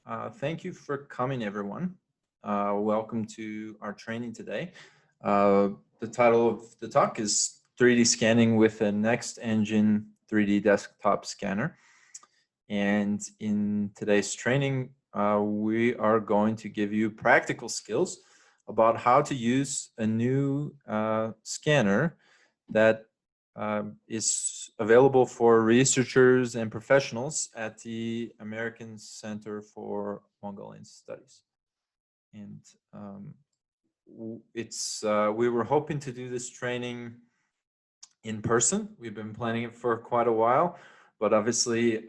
Thank you for coming, everyone. Welcome to our training today. The title of the talk is 3D Scanning with a Next Engine 3D Desktop Scanner. And in today's training, we are going to give you practical skills about how to use a new scanner that is available for researchers and professionals at the American Center for Mongolian Studies. And we were hoping to do this training in person. We've been planning it for quite a while, but obviously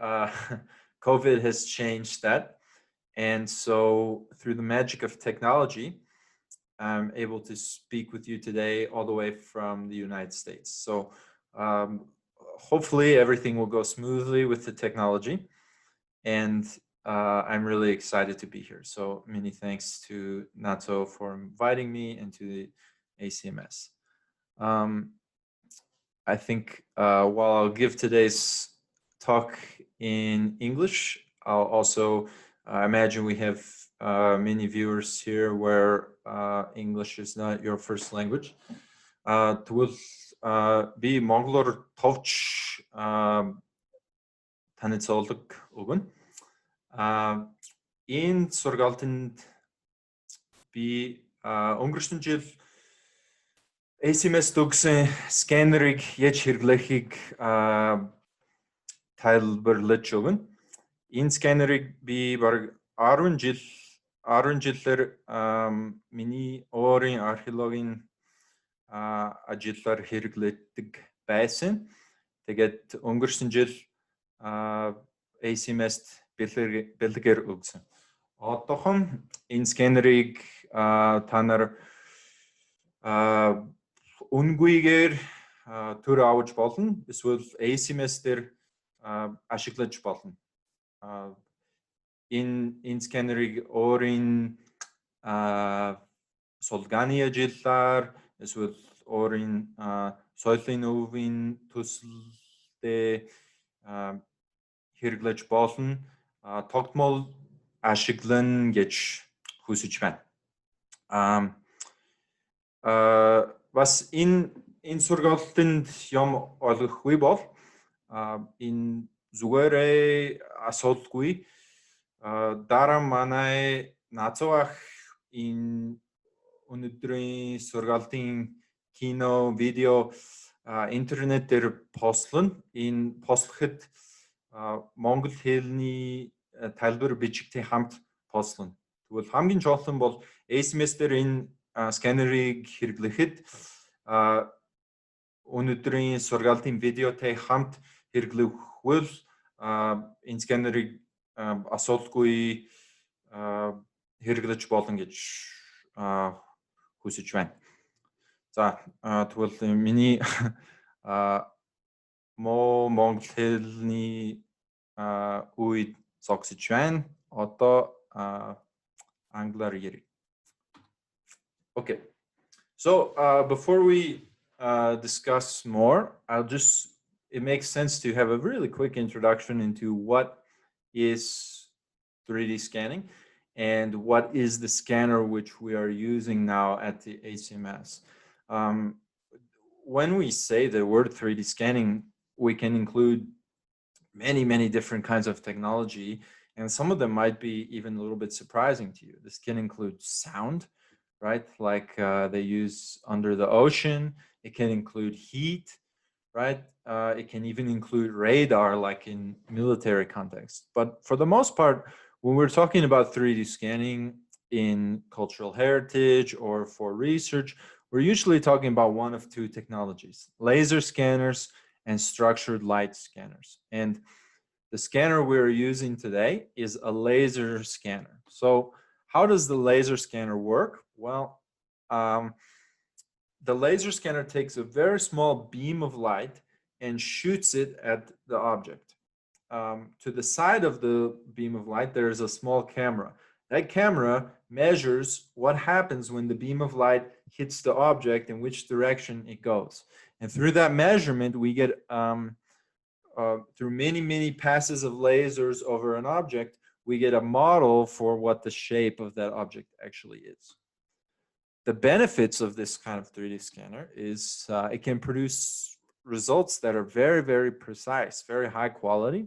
COVID has changed that. And so through the magic of technology, I'm able to speak with you today all the way from the United States. So hopefully everything will go smoothly with the technology, and I'm really excited to be here. So many thanks to Nato for inviting me and to the ACMS. I think while I'll give today's talk in English, I'll also imagine we have many viewers here where English is not your first language. Би монголоор товч танилцуулга өгнө. Энэ сургаалтанд би өнгөрсөн жил ACMS төгсөн сканерыг яаж хэрэглэхийг тайлбарлаж өгнө. Энэ сканерыг би бараг 10 жилээр миний өөрийн археологийн ажлаар хэрэглэдэг байсан. Тэгээд өнгөрсөн жил ACMS-т бэлгээр өгсөн. Одоохон энэ сканерыг та нар үнгүйгээр төр авч болно. Эсвэл ACMS дээр ашиглаж болно. Энэ сканерыг өөрийн сулгааны ажлаар эсвэл өөрийн соёлын өвийн төсөлдөө хэрэглэж болно. Тогтмол ашиглана гэж хүсэж байна. Бас энэ сургаалтанд юм ойлгохгүй бол энэ зүгээрээ асуудалгүй. Дараа манай нацвах энэ өнөөдрийн сургаалтын кино, видео интернет дээр постлно. Энэ постлоход монгол хэлний тайлбар бичигтэй хамт постлно. Тэгвэл хамгийн чухал нь бол ACMS дээр энэ сканерыг хэрэглэхэд өнөөдрийн сургаалтын видеотой хамт хэрэглэвэл энэ сканерыг асуудалгүй хэрэглэж болно гэж хүсэж байна. За тэгвэл миний монгол хэлний үед зогсож байна. Одоо англиар ярив. Okay. So before we discuss more, it makes sense to have a really quick introduction into what is 3D scanning and what is the scanner which we are using now at the ACMS. When we say the word 3D scanning, we can include many different kinds of technology, and some of them might be even a little bit surprising to you. This can include sound, right? Like they use under the ocean. It can include heat, right? It can even include radar, like in military context. But for the most part, when we're talking about 3D scanning in cultural heritage or for research, we're usually talking about one of two technologies: laser scanners and structured light scanners. And the scanner we're using today is a laser scanner. So how does the laser scanner work? Well, the laser scanner takes a very small beam of light and shoots it at the object. To the side of the beam of light, there is a small camera. That camera measures what happens when the beam of light hits the object and which direction it goes. And through that measurement, we get, through many passes of lasers over an object, we get a model for what the shape of that object actually is. The benefits of this kind of 3D scanner is it can produce results that are very, very precise, very high quality,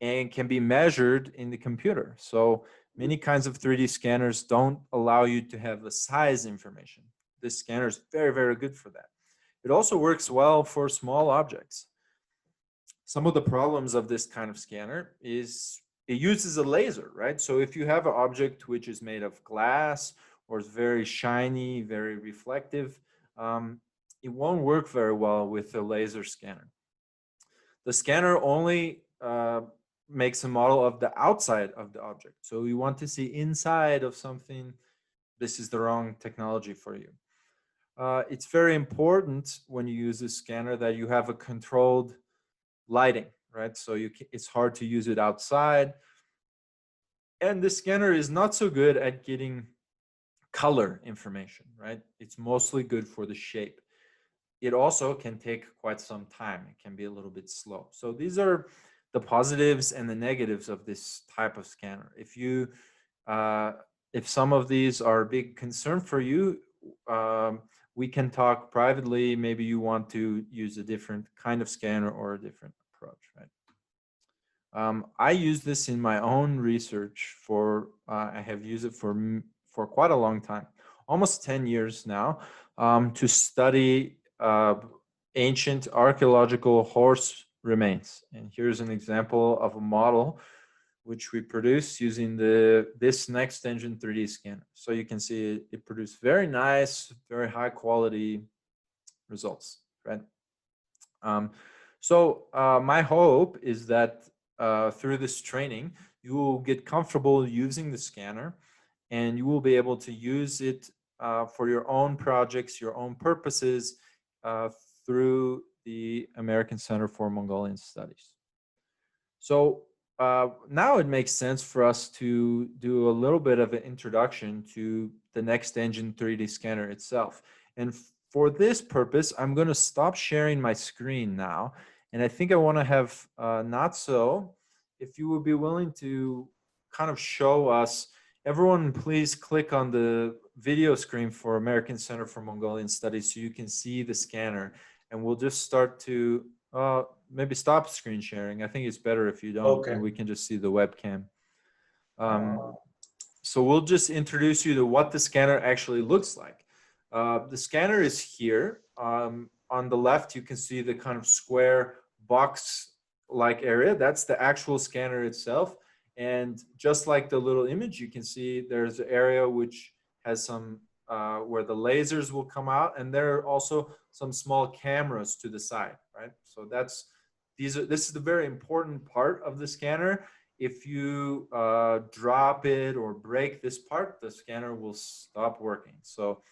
and can be measured in the computer. So many kinds of 3D scanners don't allow you to have the size information. This scanner is very, very good for that. It also works well for small objects. Some of the problems of this kind of scanner is it uses a laser, right? So if you have an object which is made of glass or is very shiny, very reflective, it won't work very well with a laser scanner. The scanner only makes a model of the outside of the object. So you want to see inside of something, this is the wrong technology for you. It's very important when you use this scanner that you have a controlled lighting, right? So it's hard to use it outside. And the scanner is not so good at getting color information, right? It's mostly good for the shape. It also can take quite some time. It can be a little bit slow. So these are the positives and the negatives of this type of scanner. If some of these are a big concern for you, we can talk privately. Maybe you want to use a different kind of scanner or a different approach, right? I use this in my own research I have used it for quite a long time, almost 10 years now, to study ancient archaeological horse remains. And here's an example of a model which we produce using this Next Engine 3D scanner. So you can see it produced very nice, very high quality results, right? My hope is that through this training, you will get comfortable using the scanner, and you will be able to use it for your own projects, your own purposes, through the American Center for Mongolian Studies. So now it makes sense for us to do a little bit of an introduction to the Next Engine 3D scanner itself. And for this purpose, I'm going to stop sharing my screen now. And I think I want to have Natso, if you would be willing to kind of show us. Everyone, please click on the video screen for American Center for Mongolian Studies so you can see the scanner. And we'll just start to maybe stop screen sharing. I think it's better if you don't, and we can just see the webcam. So we'll just introduce you to what the scanner actually looks like. The scanner is here. On the left, you can see the kind of square box-like area. That's the actual scanner itself. And just like the little image, you can see there's an area which has some where the lasers will come out, and there are also some small cameras to the side, right? So this is the very important part of the scanner. If you drop it or break this part, the scanner will stop working. So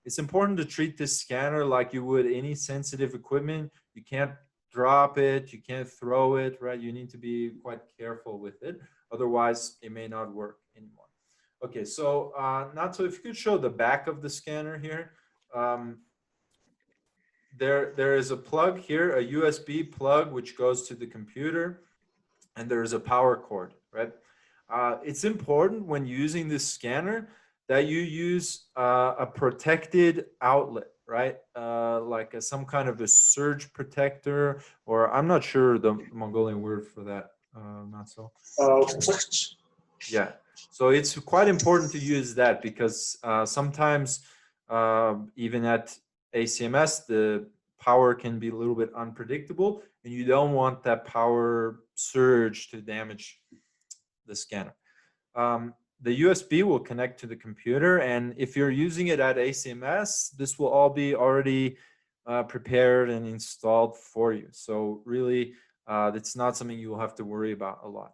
it's important to treat this scanner like you would any sensitive equipment. You can't drop it, you can't throw it, right? You need to be quite careful with it. Otherwise, it may not work anymore. Okay, so Natsu, if you could show the back of the scanner here. There is a plug here, a USB plug, which goes to the computer, and there is a power cord, right? It's important when using this scanner that you use a protected outlet, right? Like some kind of a surge protector, or I'm not sure the Mongolian word for that, Natsu. Yeah, so it's quite important to use that because sometimes even at ACMS, the power can be a little bit unpredictable, and you don't want that power surge to damage the scanner. The USB will connect to the computer, and if you're using it at ACMS, this will all be already prepared and installed for you. So really, it's not something you will have to worry about a lot.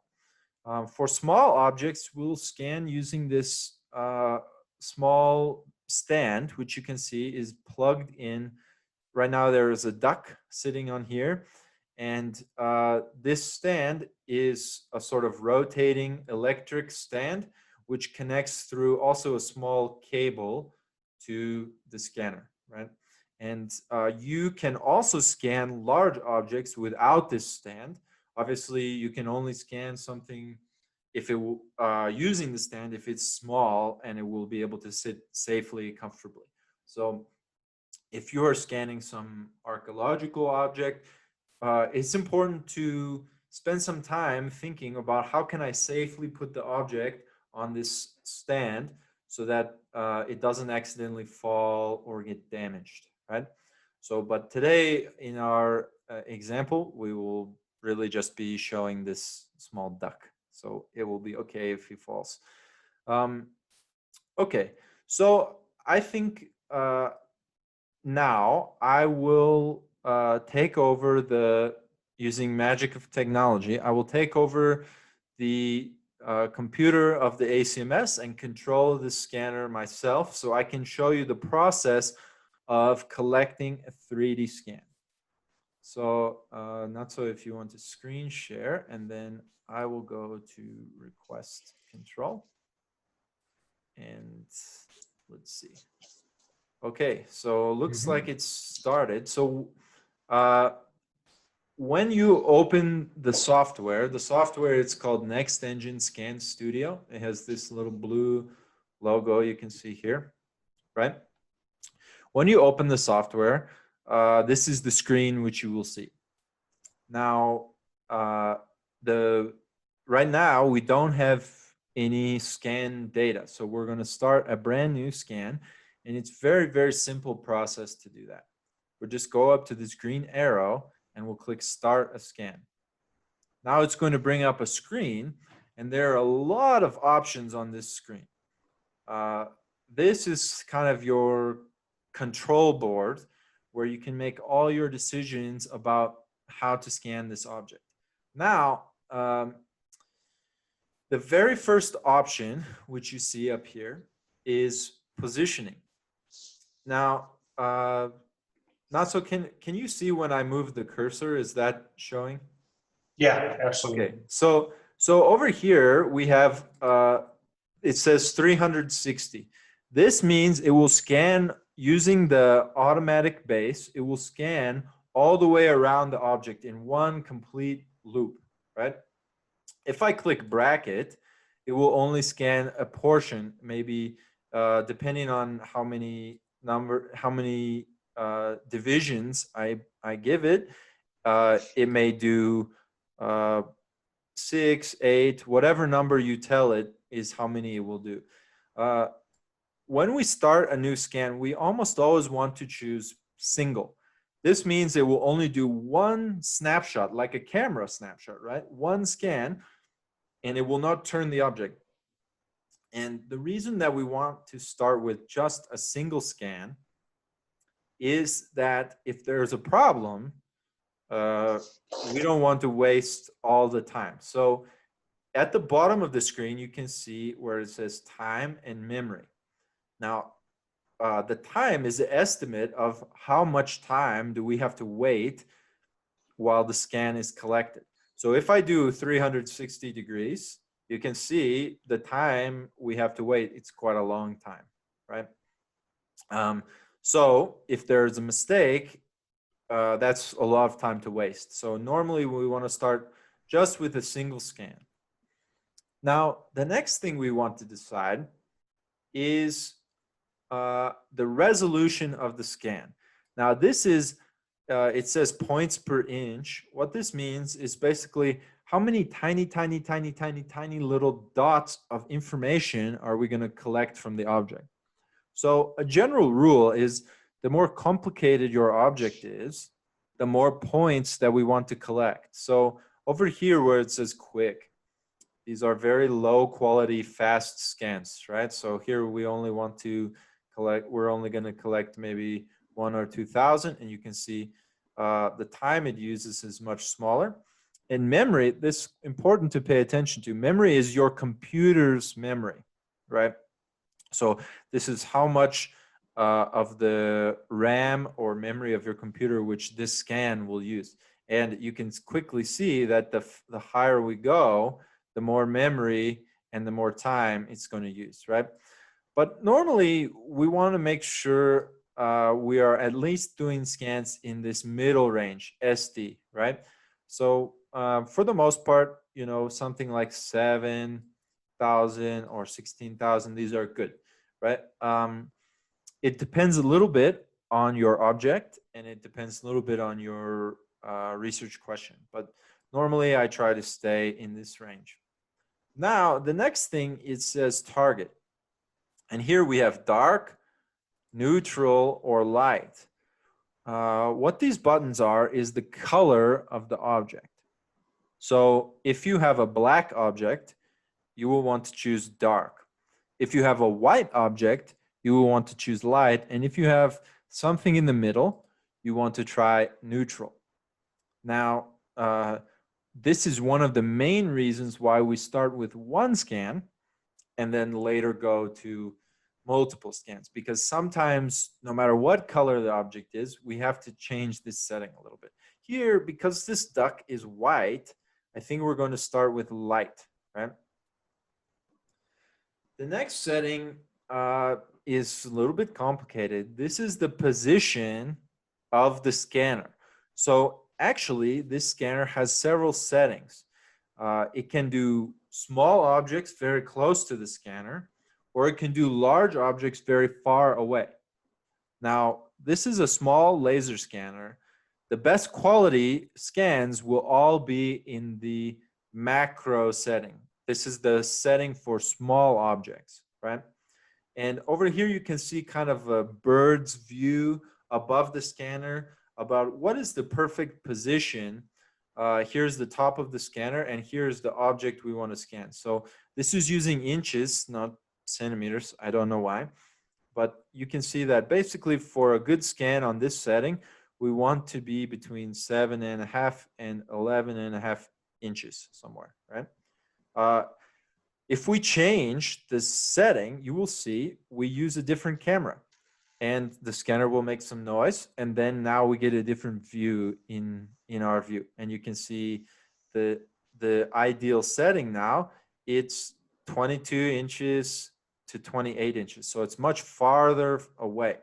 For small objects, we'll scan using this small stand, which you can see is plugged in. Right now, there is a duck sitting on here. And this stand is a sort of rotating electric stand, which connects through also a small cable to the scanner, right? And you can also scan large objects without this stand. Obviously, you can only scan something if it using the stand, if it's small and it will be able to sit safely, comfortably. So if you are scanning some archaeological object, it's important to spend some time thinking about how can I safely put the object on this stand so that it doesn't accidentally fall or get damaged, right? So, but today in our example, we will really just be showing this small duck. So it will be okay if he falls. Okay, so I think now I will take over using magic of technology. I will take over the computer of the ACMS and control the scanner myself, so I can show you the process of collecting a 3D scan. So Natso, if you want to screen share, and then I will go to request control. And let's see. Okay, so looks like it's started. So when you open the software it's called Next Engine Scan Studio. It has this little blue logo you can see here, right? When you open the software, this is the screen which you will see. Now, right now we don't have any scan data, so we're going to start a brand new scan, and it's very, very simple process to do that. We'll just go up to this green arrow and we'll click Start a Scan. Now it's going to bring up a screen, and there are a lot of options on this screen. This is kind of your control board where you can make all your decisions about how to scan this object. Now, the very first option, which you see up here, is positioning. Now, Natso, can you see when I move the cursor? Is that showing? Yeah, absolutely. Okay, so over here we have it says 360. This means it will scan using the automatic base. It will scan all the way around the object in one complete loop, right? If I click bracket, it will only scan a portion, maybe depending on how many divisions I give it. It may do 6, 8, whatever number you tell it is how many it will do. When we start a new scan, we almost always want to choose single. This means it will only do one snapshot, like a camera snapshot, right? One scan, and it will not turn the object. And the reason that we want to start with just a single scan is that if there's a problem, we don't want to waste all the time. So at the bottom of the screen, you can see where it says time and memory. Now, the time is the estimate of how much time do we have to wait while the scan is collected. So if I do 360 degrees, you can see the time we have to wait. It's quite a long time, right? So if there's a mistake, that's a lot of time to waste. So normally we want to start just with a single scan. Now, the next thing we want to decide is the resolution of the scan. Now, this is, it says points per inch. What this means is basically how many tiny little dots of information are we going to collect from the object. So a general rule is the more complicated your object is, the more points that we want to collect. So over here where it says quick, these are very low quality, fast scans, right? So here we only want to collect, we're only going to collect maybe 1,000 or 2,000, and you can see the time it uses is much smaller. In memory, this is important to pay attention to. Memory is your computer's memory, right? So this is how much of the RAM or memory of your computer which this scan will use. And you can quickly see that the higher we go, the more memory and the more time it's going to use, right? But normally we want to make sure we are at least doing scans in this middle range, SD, right? So for the most part, you know, something like 7,000 or 16,000. These are good, right? It depends a little bit on your object, and it depends a little bit on your research question. But normally I try to stay in this range. Now, the next thing, it says target. And here we have dark, neutral, or light. What these buttons are is the color of the object. So if you have a black object, you will want to choose dark. If you have a white object, you will want to choose light. And if you have something in the middle, you want to try neutral. Now, this is one of the main reasons why we start with one scan and then later go to multiple scans, because sometimes no matter what color the object is, we have to change this setting a little bit. Here, because this duck is white, I think we're going to start with light, right? The next setting is a little bit complicated. This is the position of the scanner. So actually, this scanner has several settings. It can do small objects very close to the scanner, or it can do large objects very far away. Now, this is a small laser scanner. The best quality scans will all be in the macro setting. This is the setting for small objects, right? And over here, you can see kind of a bird's view above the scanner about what is the perfect position. Here's the top of the scanner, and here's the object we want to scan. So this is using inches, not centimeters. I don't know why. But you can see that basically for a good scan on this setting, we want to be between 7.5 and 11.5 inches somewhere, right? If we change the setting, you will see we use a different camera, and the scanner will make some noise, and then now we get a different view in our view, and you can see the ideal setting now. It's 22 inches to 28 inches, so it's much farther away.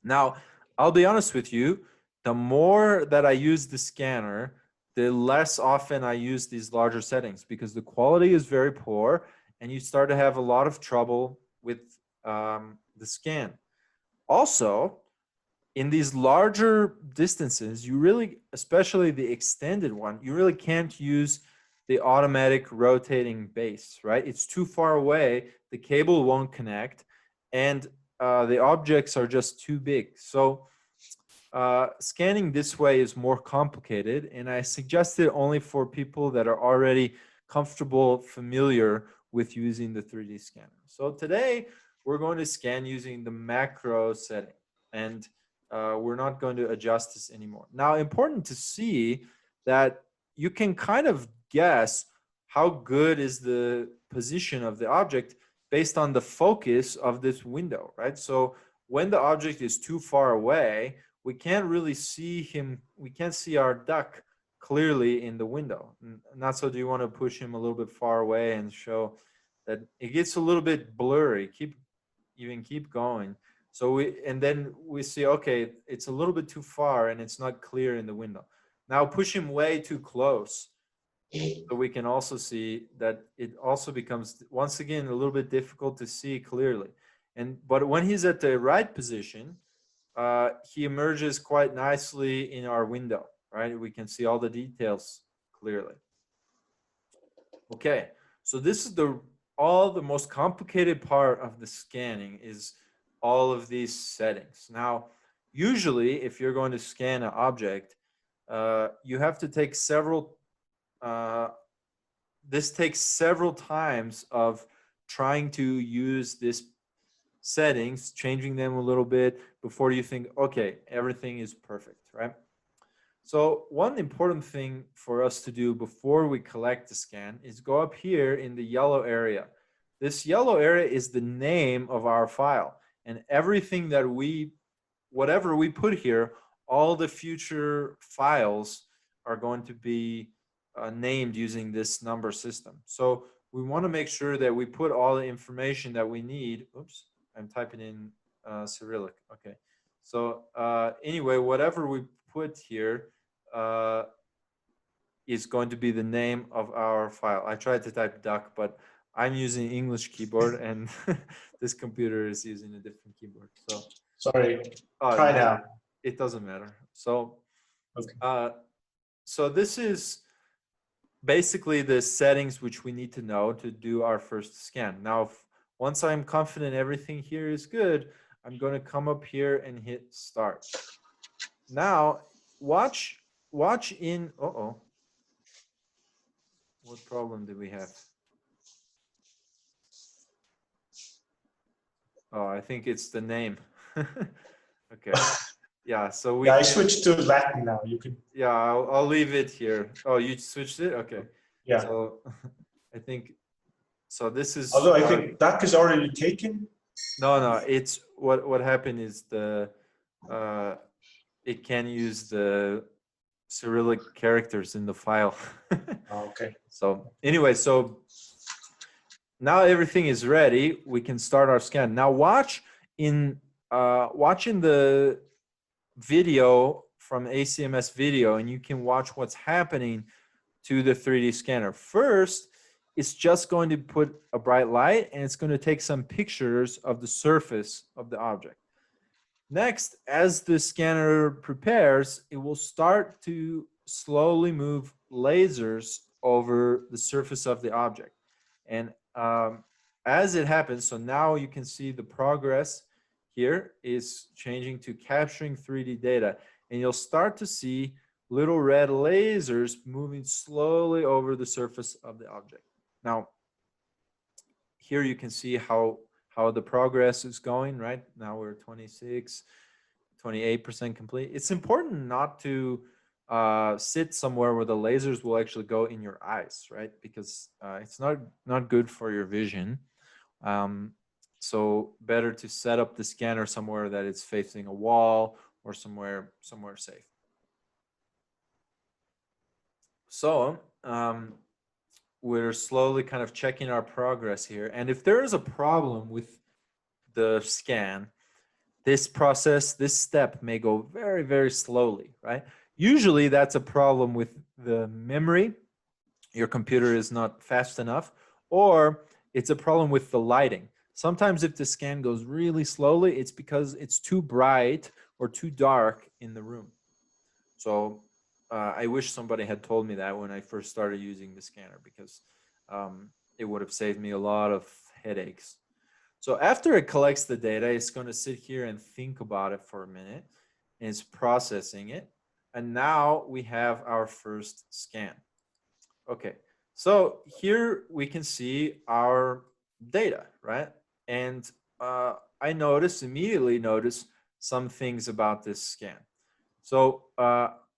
Now, I'll be honest with you, the more that I use the scanner, the less often I use these larger settings, because the quality is very poor and you start to have a lot of trouble with the scan. Also, in these larger distances, you really, especially the extended one, you really can't use the automatic rotating base, right? It's too far away, the cable won't connect, and the objects are just too big. So scanning this way is more complicated, and I suggest it only for people that are already comfortable, familiar with using the 3D scanner. So today, we're going to scan using the macro setting, and we're not going to adjust this anymore. Now, important to see that you can kind of guess how good is the position of the object based on the focus of this window, right? So when the object is too far away, we can't really see him, we can't see our duck clearly in the window. Not so do you want to push him a little bit far away and show that it gets a little bit blurry. Keep going. So and then we see, okay, it's a little bit too far and it's not clear in the window. Now push him way too close, so we can also see that it also becomes, once again, a little bit difficult to see clearly. But when he's at the right position, he emerges quite nicely in our window, right? We can see all the details clearly. Okay, so this is the most complicated part of the scanning, is all of these settings. Now, usually, if you're going to scan an object, you have to take several. This takes several times of trying to use this settings, changing them a little bit before you think, okay, everything is perfect, right? So one important thing for us to do before we collect the scan is go up here in the yellow area. This yellow area is the name of our file, and everything that whatever we put here, all the future files are going to be named using this number system. So we want to make sure that we put all the information that we need. Oops, I'm typing in Cyrillic. Okay. So anyway, whatever we put here, is going to be the name of our file. I tried to type duck, but I'm using English keyboard and this computer is using a different keyboard. So sorry, oh, try no, now. it doesn't matter. So Okay. so this is basically the settings which we need to know to do our first scan. Now, once I'm confident everything here is good, I'm going to come up here and hit start. Now, watch in, uh-oh. What problem do we have? Oh, I think it's the name. Okay. Yeah, so we Yeah, I can, switched to Latin now. You could. yeah, I'll leave it here. Oh, you switched it? Okay. Yeah. So I think, so this is. Although I think duck is already taken. No, it's what happened is it can use the Cyrillic characters in the file. Oh, okay. So anyway, so now everything is ready. We can start our scan. Now watch in the video from ACMS video, and you can watch what's happening to the 3D scanner. First, it's just going to put a bright light and it's going to take some pictures of the surface of the object. Next, as the scanner prepares, it will start to slowly move lasers over the surface of the object. And as it happens, so now you can see the progress here is changing to capturing 3D data. And you'll start to see little red lasers moving slowly over the surface of the object. Now, here you can see how the progress is going, right? Now we're 28% complete. It's important not to sit somewhere where the lasers will actually go in your eyes, right? Because it's not good for your vision. So better to set up the scanner somewhere that it's facing a wall or somewhere safe. So we're slowly kind of checking our progress here. And if there is a problem with the scan, this step may go very, very slowly, right? Usually that's a problem with the memory. Your computer is not fast enough, or it's a problem with the lighting. Sometimes if the scan goes really slowly, it's because it's too bright or too dark in the room. So I wish somebody had told me that when I first started using the scanner, because it would have saved me a lot of headaches. So after it collects the data, it's going to sit here and think about it for a minute, and it's processing it. And now we have our first scan. Okay, so here we can see our data, right? And I immediately notice some things about this scan. So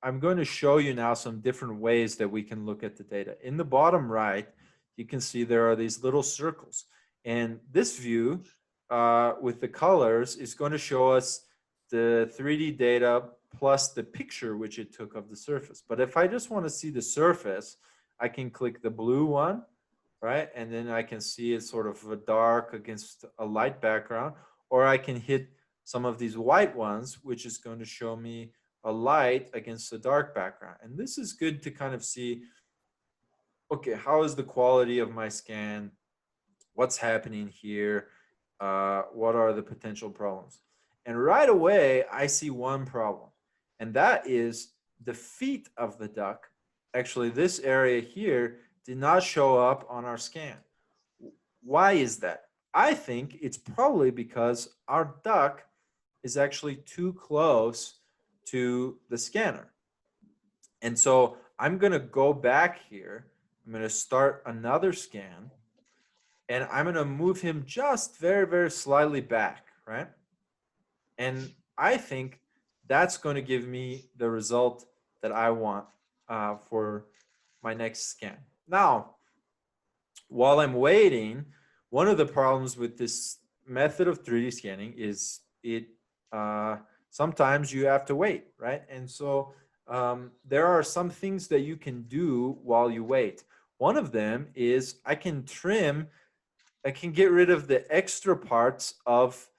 I'm going to show you now some different ways that we can look at the data. In the bottom right, you can see there are these little circles. And this view with the colors is going to show us the 3D data plus the picture which it took of the surface. But if I just want to see the surface, I can click the blue one, right? And then I can see it sort of a dark against a light background, or I can hit some of these white ones, which is going to show me a light against a dark background. And this is good to kind of see, okay, how is the quality of my scan? What's happening here? What are the potential problems? And right away, I see one problem, and that is the feet of the duck. Actually, this area here did not show up on our scan. Why is that? I think it's probably because our duck is actually too close to the scanner. And so I'm going to go back here. I'm going to start another scan, and I'm going to move him just very, very slightly back, right? And I think that's going to give me the result that I want for my next scan. Now, while I'm waiting, one of the problems with this method of 3D scanning is sometimes you have to wait, right? And so there are some things that you can do while you wait. One of them is I can get rid of the extra parts of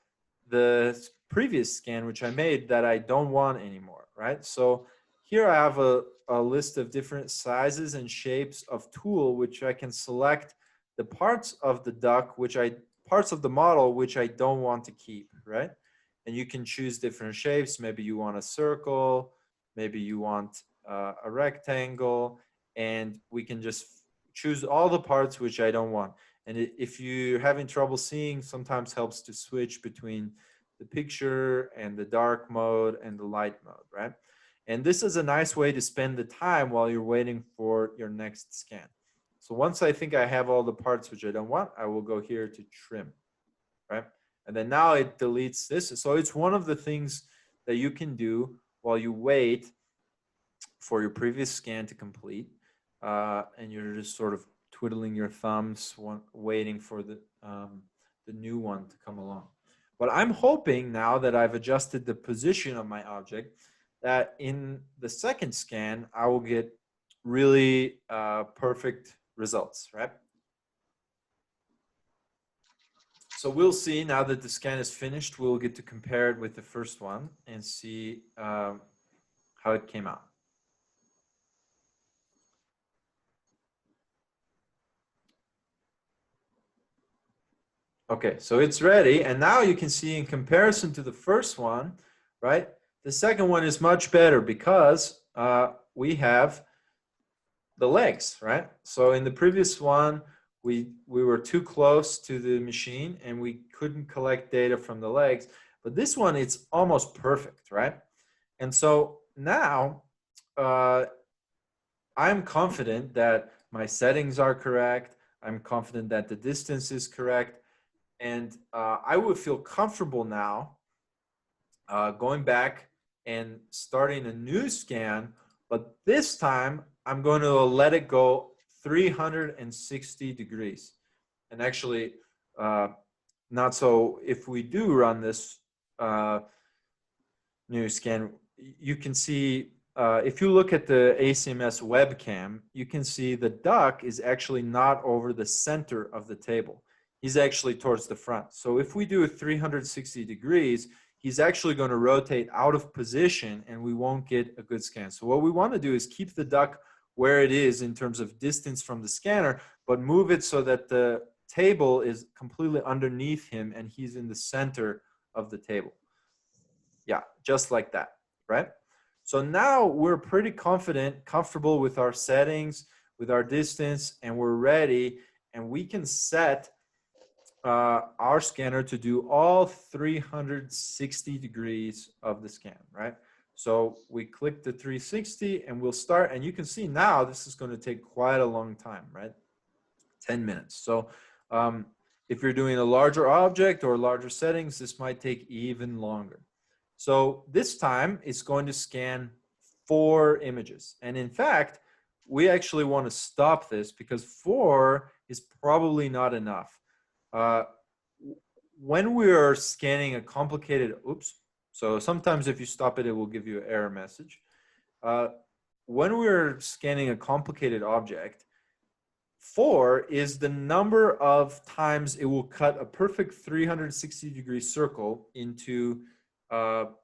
the previous scan which I made that I don't want anymore, right? So here I have a a list of different sizes and shapes of tool, which I can select the parts of the duck, parts of the model, which I don't want to keep, right? And you can choose different shapes. Maybe you want a circle, maybe you want a rectangle, and we can just choose all the parts which I don't want. And if you're having trouble seeing, sometimes helps to switch between the picture and the dark mode and the light mode, right? And this is a nice way to spend the time while you're waiting for your next scan. So once I think I have all the parts which I don't want, I will go here to trim, right? And then now it deletes this. So it's one of the things that you can do while you wait for your previous scan to complete. And you're just sort of twiddling your thumbs, waiting for the new one to come along. But I'm hoping now that I've adjusted the position of my object, that in the second scan, I will get really perfect results, right? So we'll see now that the scan is finished, we'll get to compare it with the first one and see how it came out. Okay, so it's ready. And now you can see in comparison to the first one, right? The second one is much better because we have the legs, right? So in the previous one, we were too close to the machine and we couldn't collect data from the legs. But this one, it's almost perfect, right? And so now I'm confident that my settings are correct. I'm confident that the distance is correct. And I would feel comfortable now going back and starting a new scan, but this time I'm going to let it go 360 degrees. And actually, not so, if we do run this new scan, you can see, if you look at the ACMS webcam, you can see the duck is actually not over the center of the table. He's actually towards the front. So if we do a 360 degrees, he's actually going to rotate out of position and we won't get a good scan. So what we want to do is keep the duck where it is in terms of distance from the scanner, but move it so that the table is completely underneath him and he's in the center of the table. Yeah, just like that, right? So now we're pretty comfortable with our settings, with our distance, and we're ready, and we can set our scanner to do all 360 degrees of the scan, right? So we click the 360 and we'll start, and you can see now this is going to take quite a long time, right? 10 minutes. So if you're doing a larger object or larger settings, this might take even longer. So this time it's going to scan 4 images. And in fact, we actually want to stop this because 4 is probably not enough. When we are scanning a complicated, so sometimes if you stop it, it will give you an error message. When we're scanning a complicated object, 4 is the number of times it will cut a perfect 360-degree circle into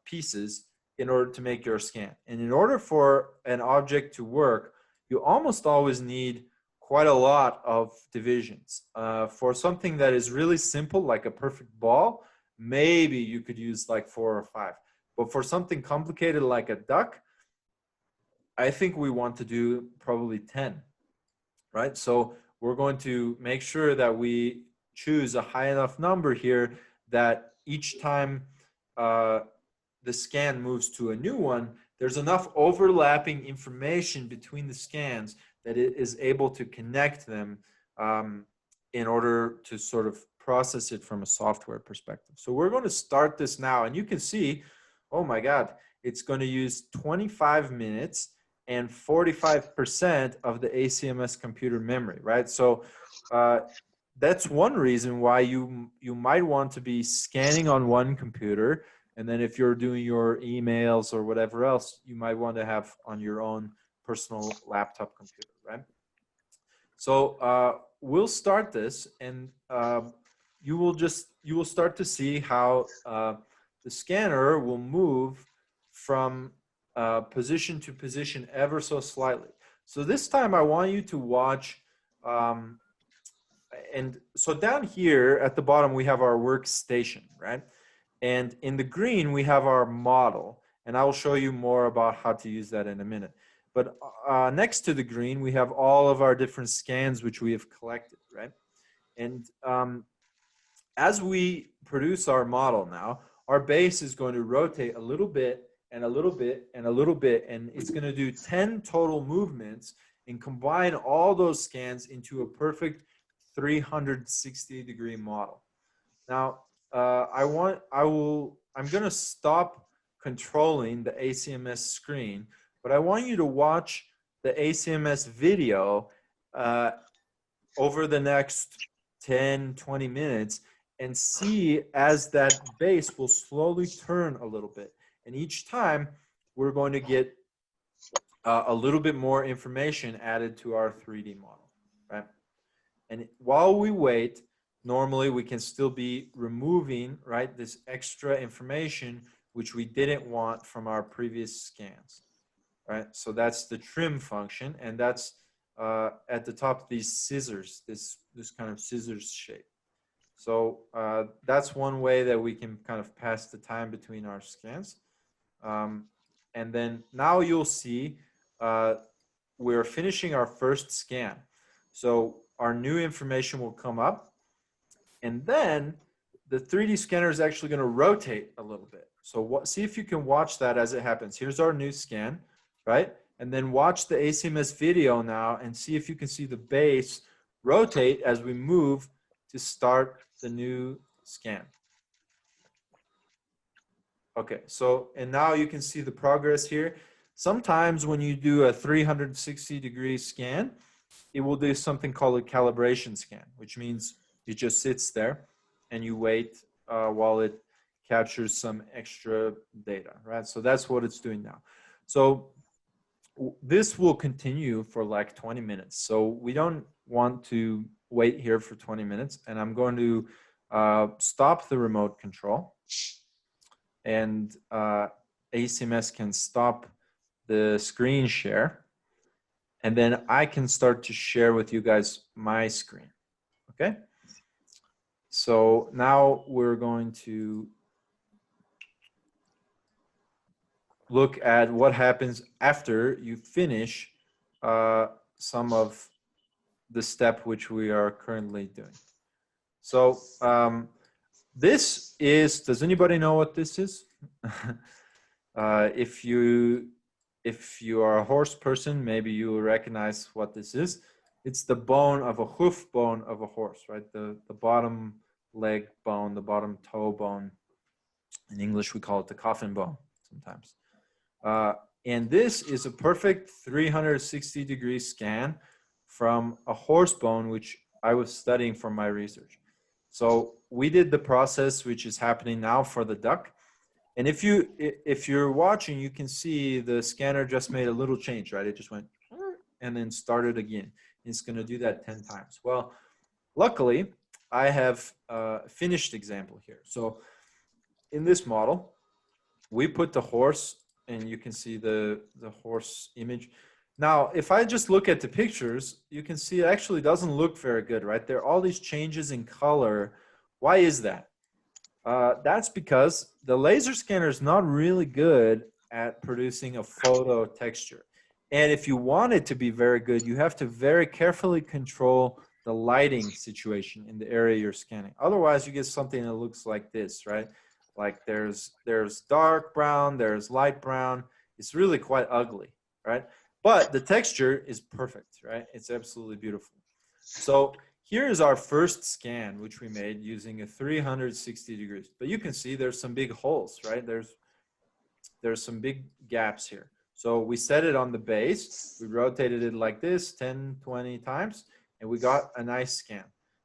pieces in order to make your scan. And in order for an object to work, you almost always need quite a lot of divisions. For something that is really simple, like a perfect ball, maybe you could use like 4 or 5. But for something complicated like a duck, I think we want to do probably 10, right? So we're going to make sure that we choose a high enough number here that each time the scan moves to a new one, there's enough overlapping information between the scans that it is able to connect them in order to sort of process it from a software perspective. So we're going to start this now, and you can see, oh my God, it's going to use 25 minutes and 45% of the ACMS computer memory, right? So that's one reason why you might want to be scanning on one computer, and then if you're doing your emails or whatever else, you might want to have on your own personal laptop computer, right? So we'll start this, and you will start to see how the scanner will move from position to position ever so slightly. So this time I want you to watch, and so down here at the bottom we have our workstation, right? And in the green we have our model, and I will show you more about how to use that in a minute. But next to the green we have all of our different scans which we have collected, right? And as we produce our model now, our base is going to rotate a little bit and a little bit and a little bit, and it's going to do 10 total movements and combine all those scans into a perfect 360-degree model. Now, I'm going to stop controlling the ACMS screen, but I want you to watch the ACMS video over the next 10, 20 minutes and see as that base will slowly turn a little bit. And each time we're going to get a little bit more information added to our 3D model, right? And while we wait, normally we can still be removing, right, this extra information which we didn't want from our previous scans, right? So that's the trim function, and that's at the top of these scissors, this kind of scissors shape. So that's one way that we can kind of pass the time between our scans. And then now you'll see we're finishing our first scan. So our new information will come up, and then the 3D scanner is actually going to rotate a little bit. So see if you can watch that as it happens. Here's our new scan, right? And then watch the ACMS video now and see if you can see the base rotate as we move to start the new scan. Okay, so, and now you can see the progress here. Sometimes when you do a 360-degree scan, it will do something called a calibration scan, which means it just sits there and you wait while it captures some extra data, right? So that's what it's doing now. So this will continue for like 20 minutes. So we don't want to wait here for 20 minutes, and I'm going to stop the remote control, and ACMS can stop the screen share, and then I can start to share with you guys my screen, okay? So now we're going to look at what happens after you finish some of the step which we are currently doing. So this is, does anybody know what this is? If you are a horse person, maybe you will recognize what this is. It's the bone of a hoof bone of a horse, right? The bottom leg bone, the bottom toe bone. In English, we call it the coffin bone sometimes. And this is a perfect 360-degree scan from a horse bone, which I was studying for my research. So we did the process which is happening now for the duck. And if you're watching, you can see the scanner just made a little change, right? It just went and then started again. It's going to do that 10 times. Well, luckily, I have a finished example here. So in this model, we put the horse, and you can see the horse image. Now, if I just look at the pictures, you can see it actually doesn't look very good, right? There are all these changes in color. Why is that? That's because the laser scanner is not really good at producing a photo texture. And if you want it to be very good, you have to very carefully control the lighting situation in the area you're scanning. Otherwise, you get something that looks like this, right? Like there's dark brown, there's light brown. It's really quite ugly, right? But the texture is perfect, right? It's absolutely beautiful. So here is our first scan, which we made using a 360 degrees. But you can see there's some big holes, right? There's some big gaps here. So we set it on the base. We rotated it like this 10, 20 times, and we got a nice scan.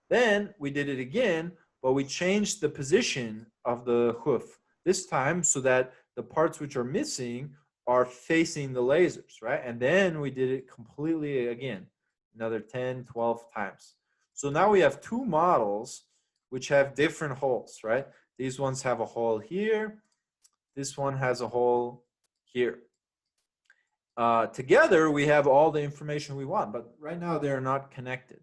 Then we did it again, but we changed the position of the hoof this time so that the parts which are missing are facing the lasers, right? And then we did it completely again, another 10, 12 times. So now we have two models which have different holes, right? These ones have a hole here. This one has a hole here. together we have all the information we want, but right now they're not connected.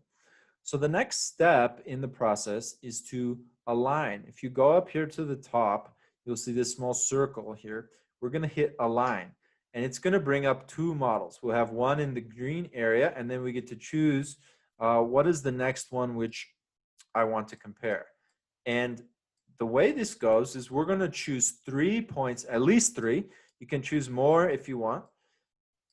So the next step in the process is to align. If you go up here to the top, you'll see this small circle here. We're going to hit align, and it's going to bring up two models. We'll have one in the green area, and then we get to choose what is the next one which I want to compare. And the way this goes is we're going to choose 3 points, at least 3. You can choose more if you want.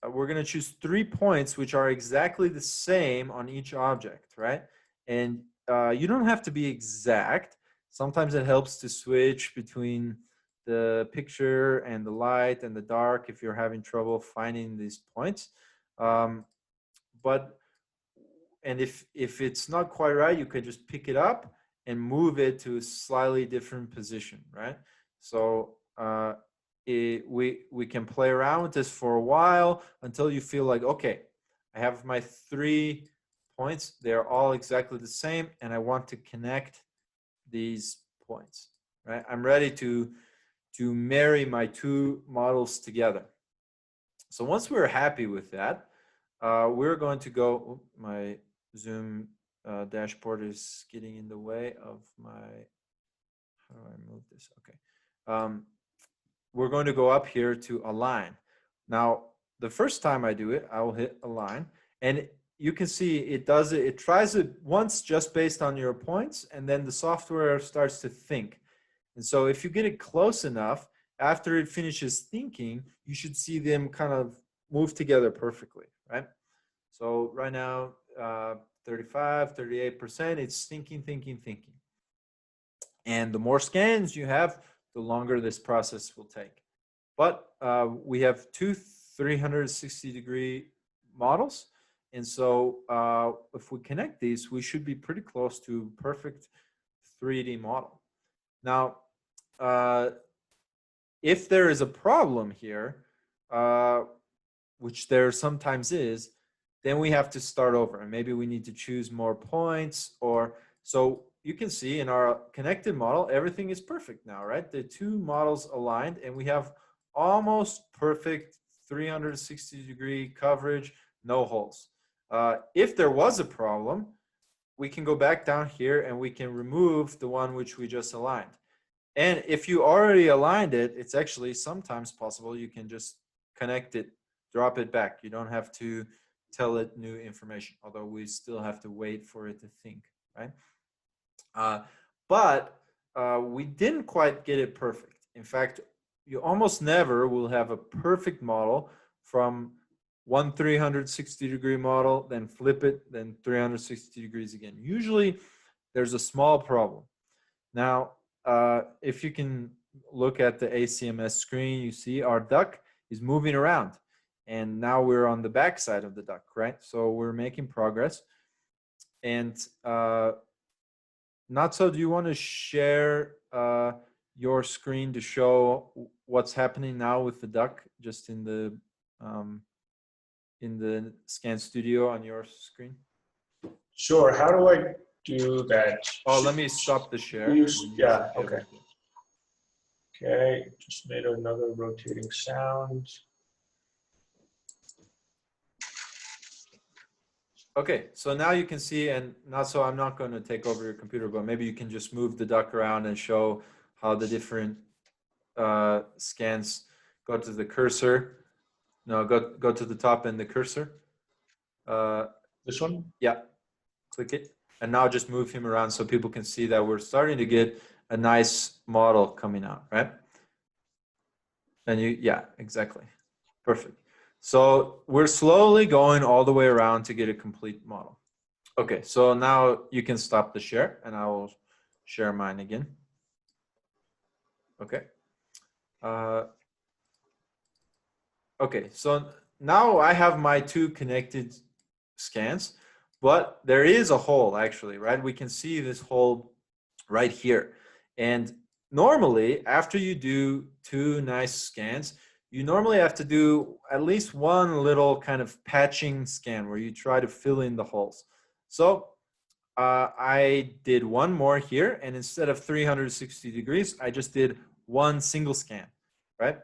We're going to choose 3 points which are exactly the same on each object, right? And you don't have to be exact. Sometimes it helps to switch between the picture and the light and the dark if you're having trouble finding these points. And if it's not quite right, you could just pick it up and move it to a slightly different position, right? So we can play around with this for a while until you feel like, okay, I have my 3 points. They're all exactly the same, and I want to connect these points, right? I'm ready to marry my 2 models together. So once we're happy with that, we're going to go, my Zoom dashboard is getting in the way of my, how do I move this? Okay. We're going to go up here to align. Now, the first time I do it, I will hit align, and you can see it does it. It tries it once just based on your points, and then the software starts to think. And so if you get it close enough, after it finishes thinking, you should see them kind of move together perfectly, right? So right now, 35, 38%, it's thinking. And the more scans you have, the longer this process will take. But we have 2 360-degree models. And so if we connect these, we should be pretty close to perfect 3D model. Now, if there is a problem here, which there sometimes is, then we have to start over, and maybe we need to choose more points. Or so you can see in our connected model, everything is perfect now, right? The 2 models aligned, and we have almost perfect 360-degree coverage, no holes. If there was a problem, we can go back down here and we can remove the one which we just aligned. And if you already aligned it, it's actually sometimes possible you can just connect it, drop it back. You don't have to tell it new information, although we still have to wait for it to think, right? But we didn't quite get it perfect. In fact, you almost never will have a perfect model from one 360-degree model, then flip it, then 360 degrees again. Usually there's a small problem. Now, if you can look at the ACMS screen, you see our duck is moving around. And now we're on the back side of the duck, right? So we're making progress. And Natso, do you want to share your screen to show what's happening now with the duck, just in the Scan Studio on your screen? Sure. How do I do that? Oh, let me stop the share. Yeah, okay. Okay, just made another rotating sound. Okay, so now you can see, and Natso, I'm not going to take over your computer, but maybe you can just move the duck around and show how the different scans go to the cursor. No, go to the top and the cursor. This one? Yeah, click it. And now just move him around so people can see that we're starting to get a nice model coming out, right? And yeah, exactly. Perfect. So we're slowly going all the way around to get a complete model. Okay, so now you can stop the share, and I will share mine again. Okay. Okay, so now I have my 2 connected scans, but there is a hole actually, right? We can see this hole right here. And normally, after you do 2 nice scans, you normally have to do at least one little kind of patching scan where you try to fill in the holes. So I did one more here, and instead of 360 degrees, I just did one single scan, right?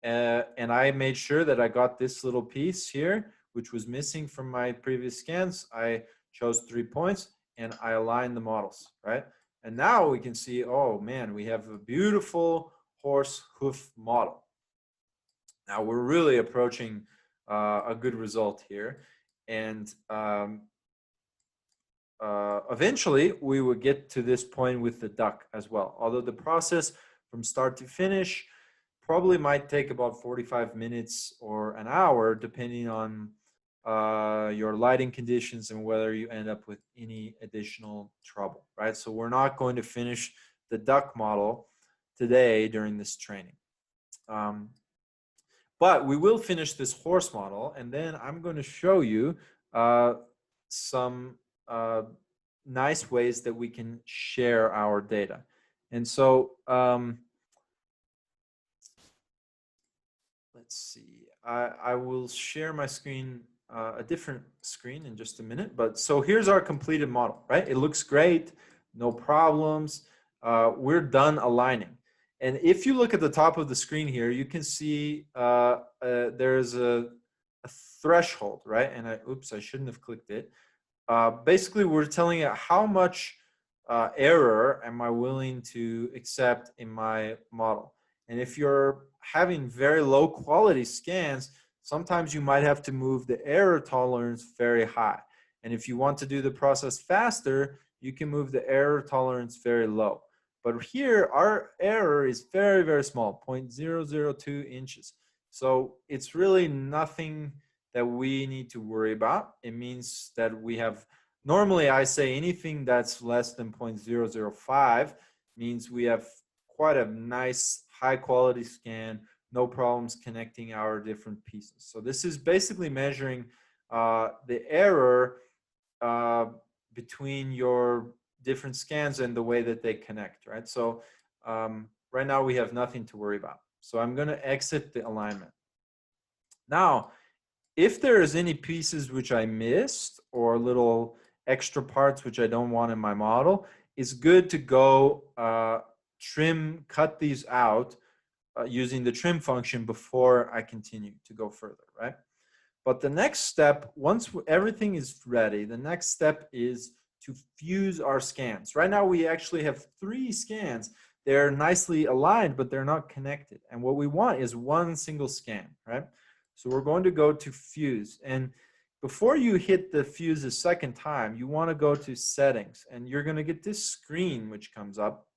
and I made sure that I got this little piece here, which was missing from my previous scans. I chose 3 points and I aligned the models, right? And now we can see, oh man, we have a beautiful horse hoof model. Now we're really approaching a good result here. And eventually we will get to this point with the duck as well. Although the process from start to finish probably might take about 45 minutes or an hour, depending on your lighting conditions and whether you end up with any additional trouble, right? So we're not going to finish the duck model today during this training. But we will finish this horse model, and then I'm going to show you some nice ways that we can share our data. And so let's see, I will share my screen, a different screen in just a minute. But so here's our completed model, right? It looks great, no problems. We're done aligning. And if you look at the top of the screen here, you can see there's a threshold, right? And oops, I shouldn't have clicked it. Basically, we're telling it how much error am I willing to accept in my model. And if you're having very low quality scans, sometimes you might have to move the error tolerance very high. And if you want to do the process faster, you can move the error tolerance very low. But here, our error is very, very small, 0.002 inches. So it's really nothing that we need to worry about. It means that we have, normally I say anything that's less than 0.005 means we have quite a nice high quality scan, no problems connecting our different pieces. So this is basically measuring the error between your different scans and the way that they connect, right? So right now we have nothing to worry about. So I'm going to exit the alignment. Now, if there is any pieces which I missed or little extra parts which I don't want in my model, it's good to go cut these out using the trim function before I continue to go further, right? But the next step, once everything is ready, the next step is to fuse our scans. Right now we actually have 3 scans. They're nicely aligned, but they're not connected. And what we want is one single scan, right? So we're going to go to fuse. And before you hit the fuse a second time, you want to go to settings. And you're going to get this screen which comes up.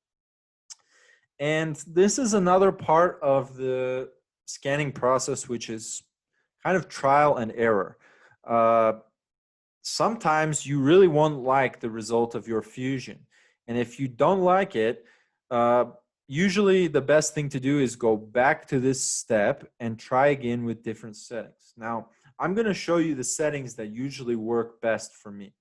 And this is another part of the scanning process, which is kind of trial and error. Sometimes you really won't like the result of your fusion. And if you don't like it, usually the best thing to do is go back to this step and try again with different settings. Now, I'm going to show you the settings that usually work best for me.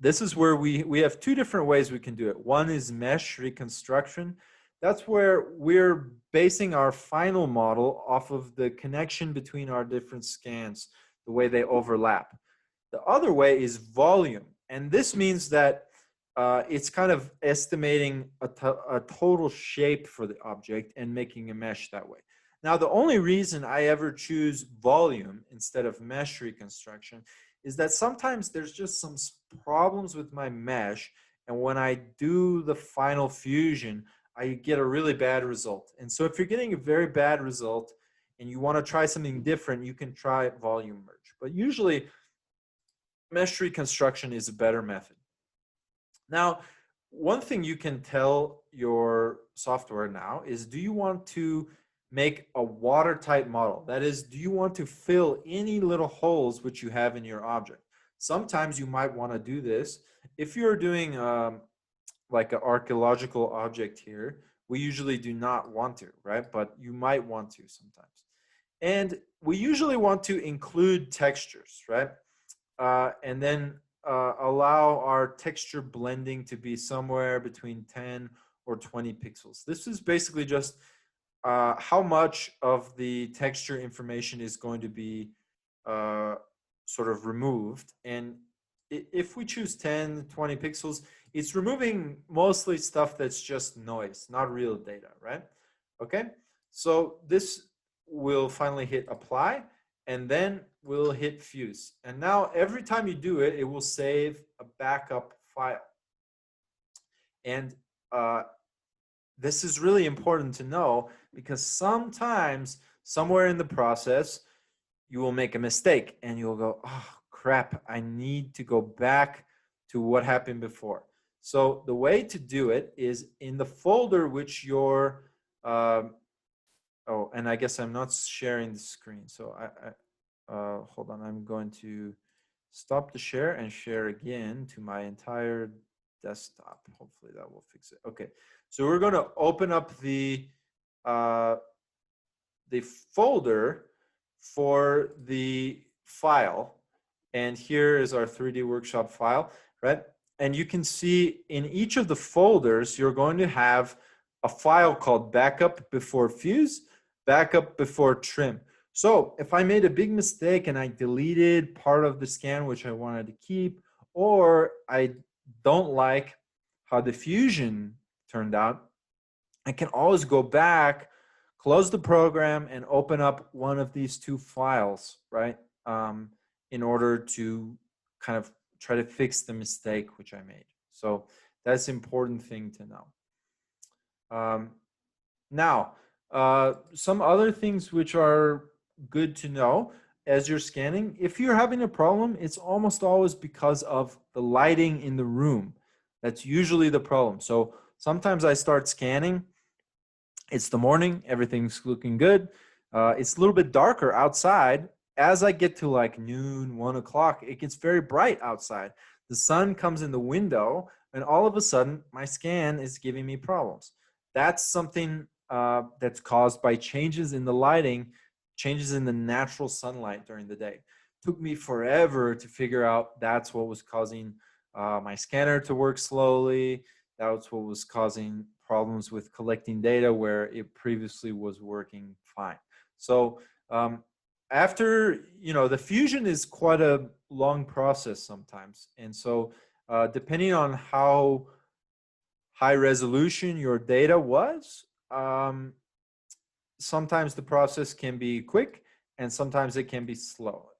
This is where we have 2 different ways we can do it. One is mesh reconstruction. That's where we're basing our final model off of the connection between our different scans, the way they overlap. The other way is volume. And this means that it's kind of estimating a total shape for the object and making a mesh that way. Now, the only reason I ever choose volume instead of mesh reconstruction is that sometimes there's just some problems with my mesh. And when I do the final fusion, I get a really bad result. And so if you're getting a very bad result and you want to try something different, you can try volume merge. But usually, mesh reconstruction is a better method. Now, one thing you can tell your software now is, do you want to make a watertight model? That is, do you want to fill any little holes which you have in your object? Sometimes you might want to do this. If you're doing like an archaeological object here, we usually do not want to, right? But you might want to sometimes. And we usually want to include textures, right? And then allow our texture blending to be somewhere between 10 or 20 pixels. This is basically just how much of the texture information is going to be sort of removed. And if we choose 10, 20 pixels, it's removing mostly stuff that's just noise, not real data, right? Okay, So this will finally hit apply, and then we'll hit fuse. And now every time you do it, it will save a backup file. And this is really important to know, because sometimes somewhere in the process, you will make a mistake and you'll go, oh crap, I need to go back to what happened before. So the way to do it is in the folder which your, oh, and I guess I'm not sharing the screen. So hold on, I'm going to stop the share and share again to my entire desktop. Hopefully that will fix it. Okay, so we're going to open up the folder for the file, and here is our 3D workshop file, right? And you can see in each of the folders, you're going to have a file called backup before fuse, backup before trim. So if I made a big mistake and I deleted part of the scan which I wanted to keep, or I don't like how the fusion turned out, I can always go back, close the program, and open up one of these two files, right? In order to kind of try to fix the mistake which I made. So that's an important thing to know. Now, some other things which are good to know as you're scanning. If you're having a problem, it's almost always because of the lighting in the room. That's usually the problem. So sometimes I start scanning, it's the morning, everything's looking good. It's a little bit darker outside. As I get to like noon, 1 o'clock, it gets very bright outside. The sun comes in the window, and all of a sudden, my scan is giving me problems. That's something that's caused by changes in the lighting, changes in the natural sunlight during the day. Took me forever to figure out that's what was causing my scanner to work slowly. That's what was causing problems with collecting data where it previously was working fine. So after, the fusion is quite a long process sometimes. And so depending on how high resolution your data was, sometimes the process can be quick and sometimes it can be slow.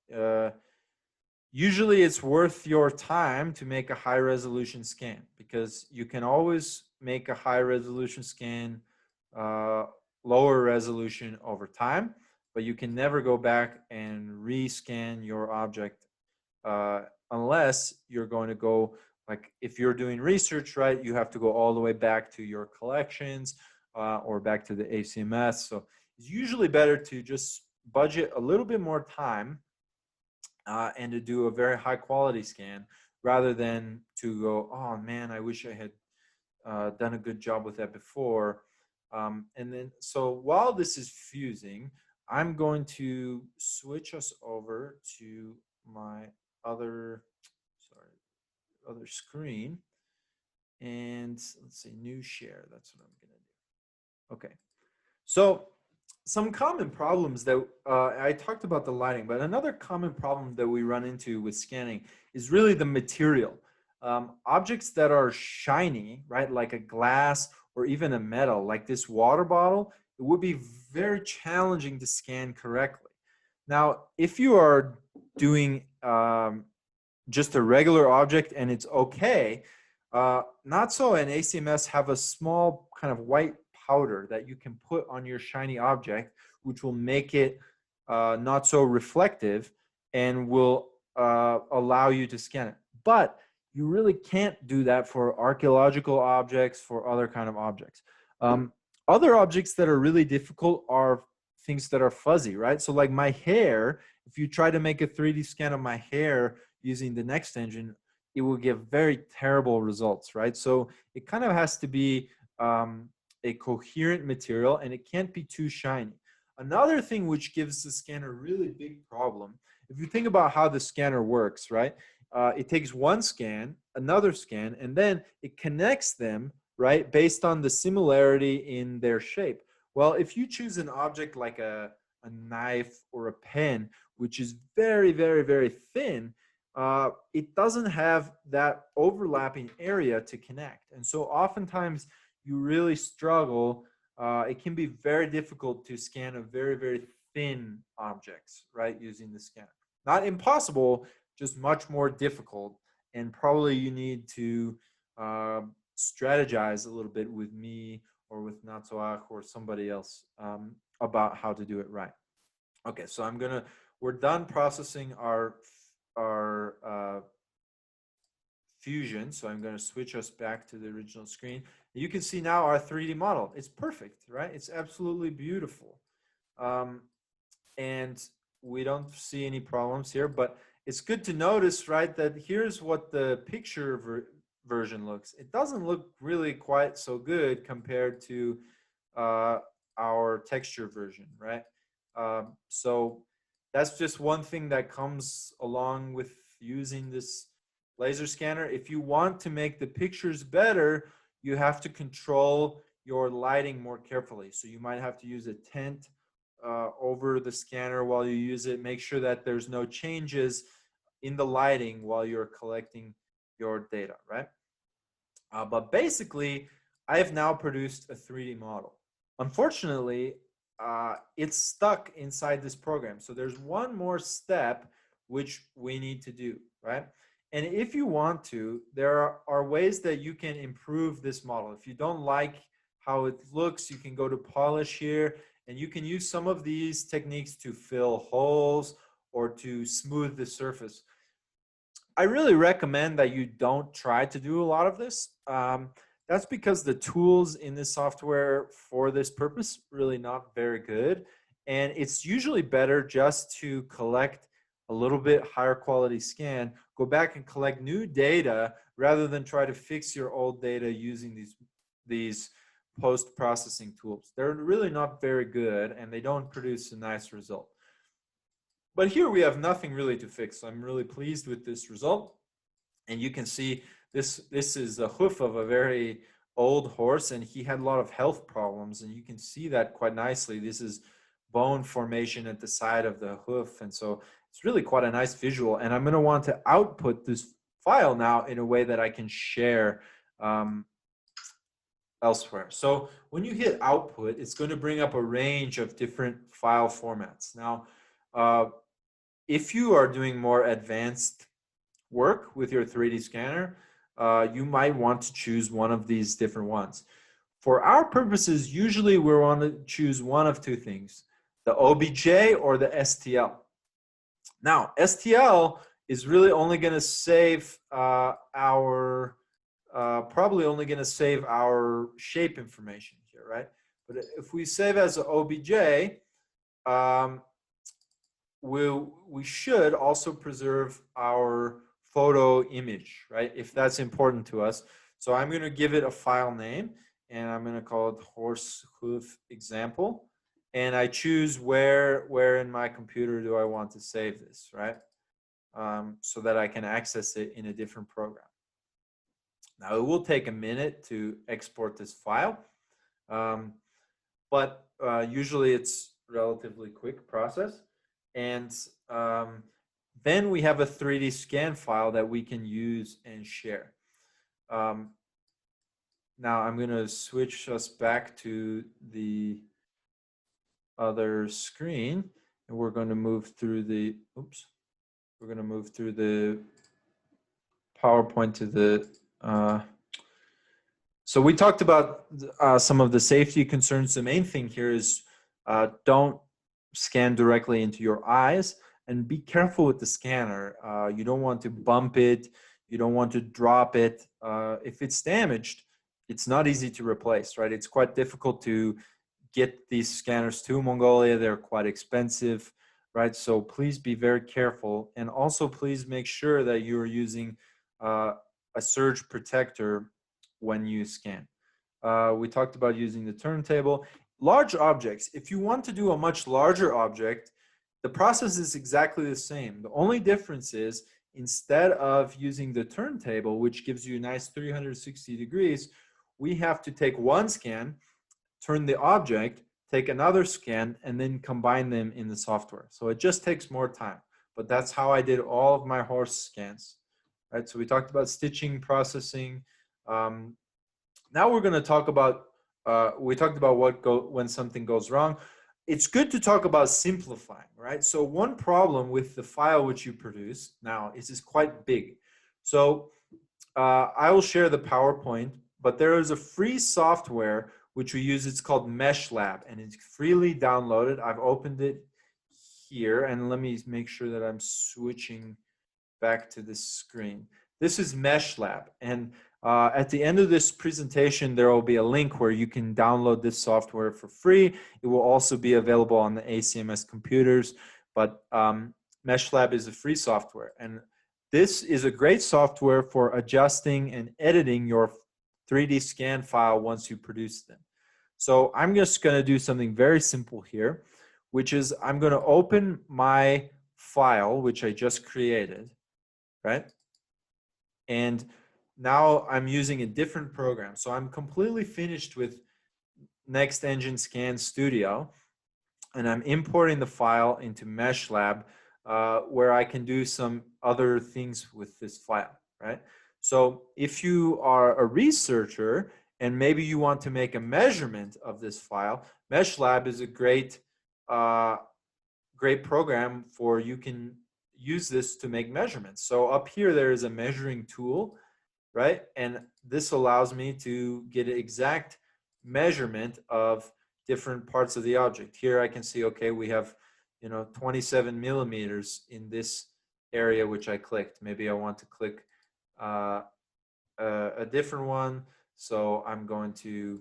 Usually it's worth your time to make a high resolution scan, because you can always make a high resolution scan lower resolution over time, but you can never go back and rescan your object unless you're going to go, like if you're doing research, right, you have to go all the way back to your collections or back to the ACMS. So it's usually better to just budget a little bit more time and to do a very high quality scan, rather than to go, oh man, I wish I had done a good job with that before. And then, so while this is fusing, I'm going to switch us over to my other screen. And let's say new share, that's what I'm gonna do. Okay, so some common problems that I talked about the lighting, but another common problem that we run into with scanning is really the material. Objects that are shiny, right, like a glass or even a metal, like this water bottle, it would be very challenging to scan correctly. Now, if you are doing just a regular object and it's okay, not so. And ACMS have a small kind of white powder that you can put on your shiny object, which will make it not so reflective and will allow you to scan it. But you really can't do that for archaeological objects, for other kind of objects. Other objects that are really difficult are things that are fuzzy, right? So like my hair, if you try to make a 3D scan of my hair using the Next engine, it will give very terrible results, right? So it kind of has to be a coherent material, and it can't be too shiny. Another thing which gives the scanner a really big problem, if you think about how the scanner works, right? It takes one scan, another scan, and then it connects them, right, based on the similarity in their shape. Well, if you choose an object like a knife or a pen, which is very, very, very thin, it doesn't have that overlapping area to connect. And so oftentimes you really struggle it can be very difficult to scan a very, very thin objects, right, using the scanner. Not impossible, just much more difficult. And probably you need to strategize a little bit with me or with Natsuach or somebody else about how to do it right. Okay, so we're done processing our fusion. So I'm gonna switch us back to the original screen. You can see now our 3D model. It's perfect, right? It's absolutely beautiful. And we don't see any problems here, but it's good to notice, right, that here's what the picture version looks. It doesn't look really quite so good compared to our texture version, right? So that's just one thing that comes along with using this laser scanner. If you want to make the pictures better, you have to control your lighting more carefully. So you might have to use a tent over the scanner while you use it. Make sure that there's no changes in the lighting while you're collecting your data, right? But basically, I have now produced a 3D model. Unfortunately, it's stuck inside this program. So there's one more step which we need to do, right? And if you want to, there are ways that you can improve this model. If you don't like how it looks, you can go to polish here, and you can use some of these techniques to fill holes or to smooth the surface. I really recommend that you don't try to do a lot of this. That's because the tools in this software for this purpose really not very good. And it's usually better just to collect a little bit higher quality scan, go back and collect new data rather than try to fix your old data using these post-processing tools. They're really not very good and they don't produce a nice result. But here we have nothing really to fix. So I'm really pleased with this result. And you can see this is a hoof of a very old horse, and he had a lot of health problems. And you can see that quite nicely. This is bone formation at the side of the hoof. And so it's really quite a nice visual. And I'm going to want to output this file now in a way that I can share elsewhere. So when you hit output, it's going to bring up a range of different file formats. Now, if you are doing more advanced work with your 3D scanner, you might want to choose one of these different ones. For our purposes, usually we want to choose one of two things, the OBJ or the STL. Now, STL is really only going to save probably only going to save our shape information here, right? But if we save as an OBJ, we should also preserve our photo image, right? If that's important to us. So I'm going to give it a file name, and I'm going to call it horse hoof example. And I choose where in my computer do I want to save this, right? So that I can access it in a different program. Now, it will take a minute to export this file, but usually it's relatively quick process. And then we have a 3D scan file that we can use and share. Now I'm going to switch us back to the other screen, and we're going to move through the, we're going to move through the PowerPoint to the, so we talked about some of the safety concerns. The main thing here is don't scan directly into your eyes, and be careful with the scanner. You don't want to bump it. You don't want to drop it. If it's damaged, it's not easy to replace, right? It's quite difficult to get these scanners to Mongolia. They're quite expensive, right? So please be very careful. And also please make sure that you're using a surge protector when you scan. We talked about using the turntable. Large objects, if you want to do a much larger object, the process is exactly the same. The only difference is instead of using the turntable, which gives you a nice 360 degrees, we have to take one scan, turn the object, take another scan, and then combine them in the software. So it just takes more time, but that's how I did all of my horse scans, right? So we talked about stitching, processing. Now we're going to talk about we talked about when something goes wrong. It's good to talk about simplifying, right? So one problem with the file which you produce now is it's quite big. So I will share the PowerPoint, but there is a free software which we use. It's called Mesh Lab, and it's freely downloaded. I've opened it here, and let me make sure that I'm switching back to this screen. This is Mesh Lab, and at the end of this presentation, there will be a link where you can download this software for free. It will also be available on the ACMS computers, but Mesh Lab is a free software, and this is a great software for adjusting and editing your 3D scan file once you produce them. So I'm just going to do something very simple here, which is I'm going to open my file, which I just created, right? And now I'm using a different program. So I'm completely finished with Next Engine Scan Studio, and I'm importing the file into Mesh Lab, where I can do some other things with this file, right? So if you are a researcher and maybe you want to make a measurement of this file, Mesh Lab is a great program for you can use this to make measurements. So up here, there is a measuring tool, right? And this allows me to get an exact measurement of different parts of the object. Here I can see, okay, we have, 27 millimeters in this area which I clicked. Maybe I want to click a different one. So I'm going to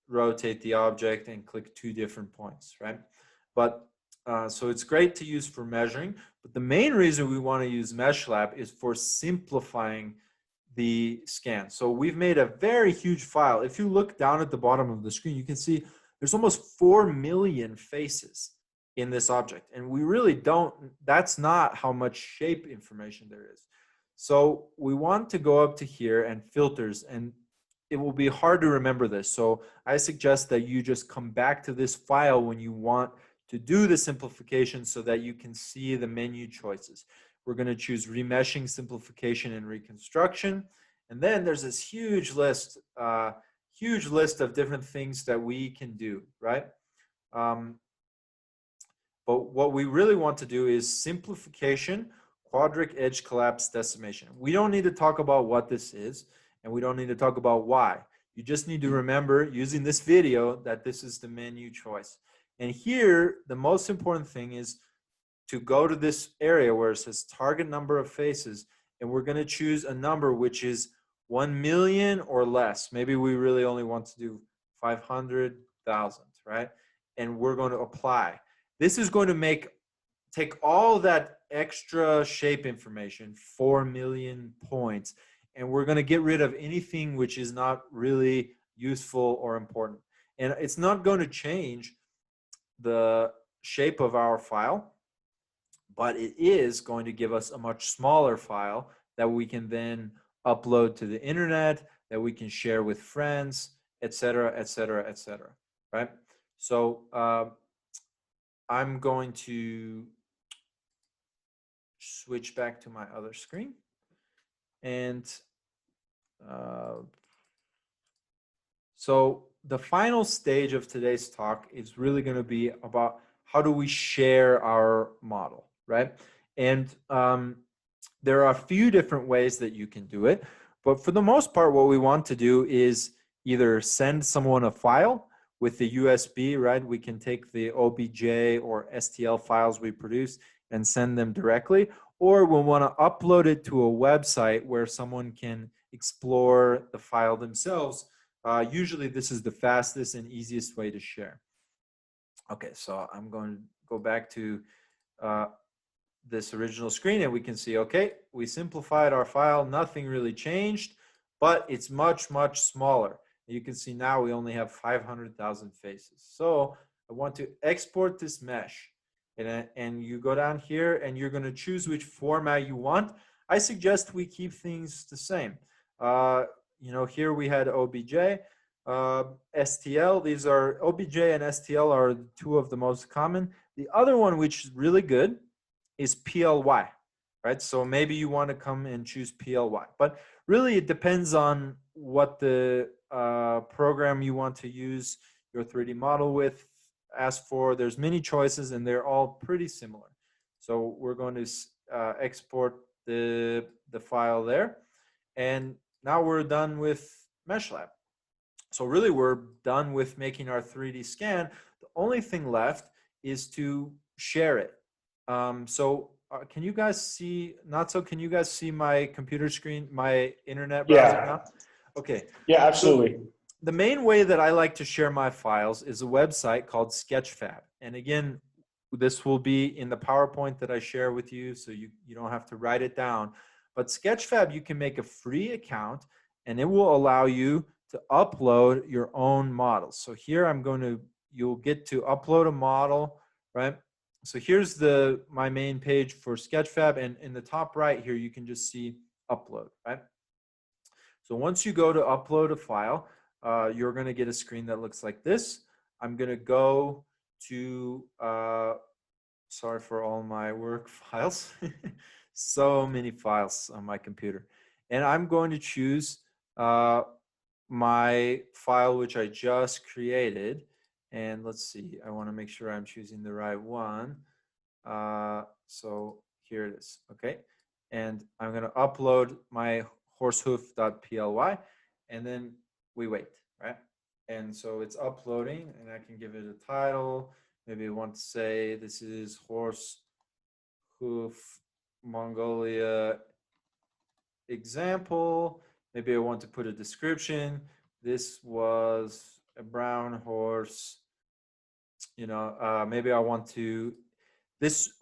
rotate the object and click 2 different points, right? But so it's great to use for measuring, but the main reason we want to use Mesh Lab is for simplifying the scan. So we've made a very huge file. If you look down at the bottom of the screen, you can see there's almost 4 million faces in this object. And we really don't, that's not how much shape information there is. So we want to go up to here and filters, and it will be hard to remember this. So I suggest that you just come back to this file when you want to do the simplification so that you can see the menu choices. We're going to choose remeshing, simplification, and reconstruction. And then there's this huge list of different things that we can do, right? But what we really want to do is simplification, quadric edge collapse decimation. We don't need to talk about what this is, and we don't need to talk about why. You just need to remember using this video that this is the menu choice. And here, the most important thing is to go to this area where it says target number of faces, and we're going to choose a number which is 1 million or less. Maybe we really only want to do 500,000, right? And we're going to apply. This is going to take all that extra shape information, 4 million points, and we're going to get rid of anything which is not really useful or important. And it's not going to change the shape of our file, but it is going to give us a much smaller file that we can then upload to the internet, that we can share with friends, etc., etc., etc., right? So I'm going to switch back to my other screen. And so the final stage of today's talk is really going to be about how do we share our model, right? And there are a few different ways that you can do it. But for the most part, what we want to do is either send someone a file with the USB, right? We can take the OBJ or STL files we produce and send them directly, or we'll want to upload it to a website where someone can explore the file themselves. Usually this is the fastest and easiest way to share. Okay, so I'm going to go back to this original screen, and we can see, okay, we simplified our file, nothing really changed, but it's much, much smaller. You can see now we only have 500,000 faces. So I want to export this mesh. And you go down here and you're going to choose which format you want. I suggest we keep things the same. Here we had OBJ, STL. These are OBJ and STL are 2 of the most common. The other one, which is really good, is PLY, right? So maybe you want to come and choose PLY. But really, it depends on what the program you want to use your 3D model with, ask for. There's many choices and they're all pretty similar. So we're going to export the file there. And now we're done with MeshLab. So really we're done with making our 3D scan. The only thing left is to share it. Can you guys see, can you guys see my computer screen, my internet browser Yeah. now? Okay. Yeah, absolutely. So the main way that I like to share my files is a website called Sketchfab. And again, this will be in the PowerPoint that I share with you, so you don't have to write it down. But Sketchfab, you can make a free account and it will allow you to upload your own models. So here you'll get to upload a model, right? So here's my main page for Sketchfab, and in the top right here, you can just see upload, right? So once you go to upload a file, you're gonna get a screen that looks like this. I'm gonna go to, sorry for all my work files, so many files on my computer. And I'm going to choose my file, which I just created. And let's see, I want to make sure I'm choosing the right one. So here it is, okay? And I'm going to upload my horsehoof.ply, and then we wait, right? And so it's uploading, and I can give it a title. Maybe I want to say this is Horse Hoof Mongolia example. Maybe I want to put a description. This was a brown horse. Maybe I want to, this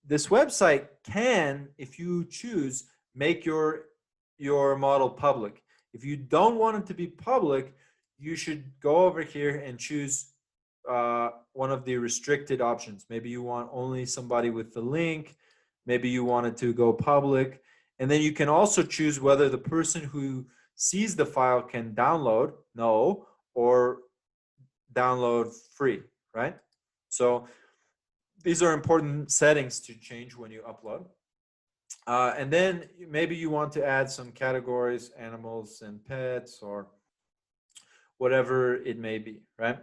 website can, if you choose, make your model public. If you don't want it to be public, you should go over here and choose one of the restricted options. Maybe you want only somebody with the link. Maybe you want it to go public. And then you can also choose whether the person who sees the file can download, no, or download free, right? So these are important settings to change when you upload. And then maybe you want to add some categories, animals and pets, or whatever it may be, right?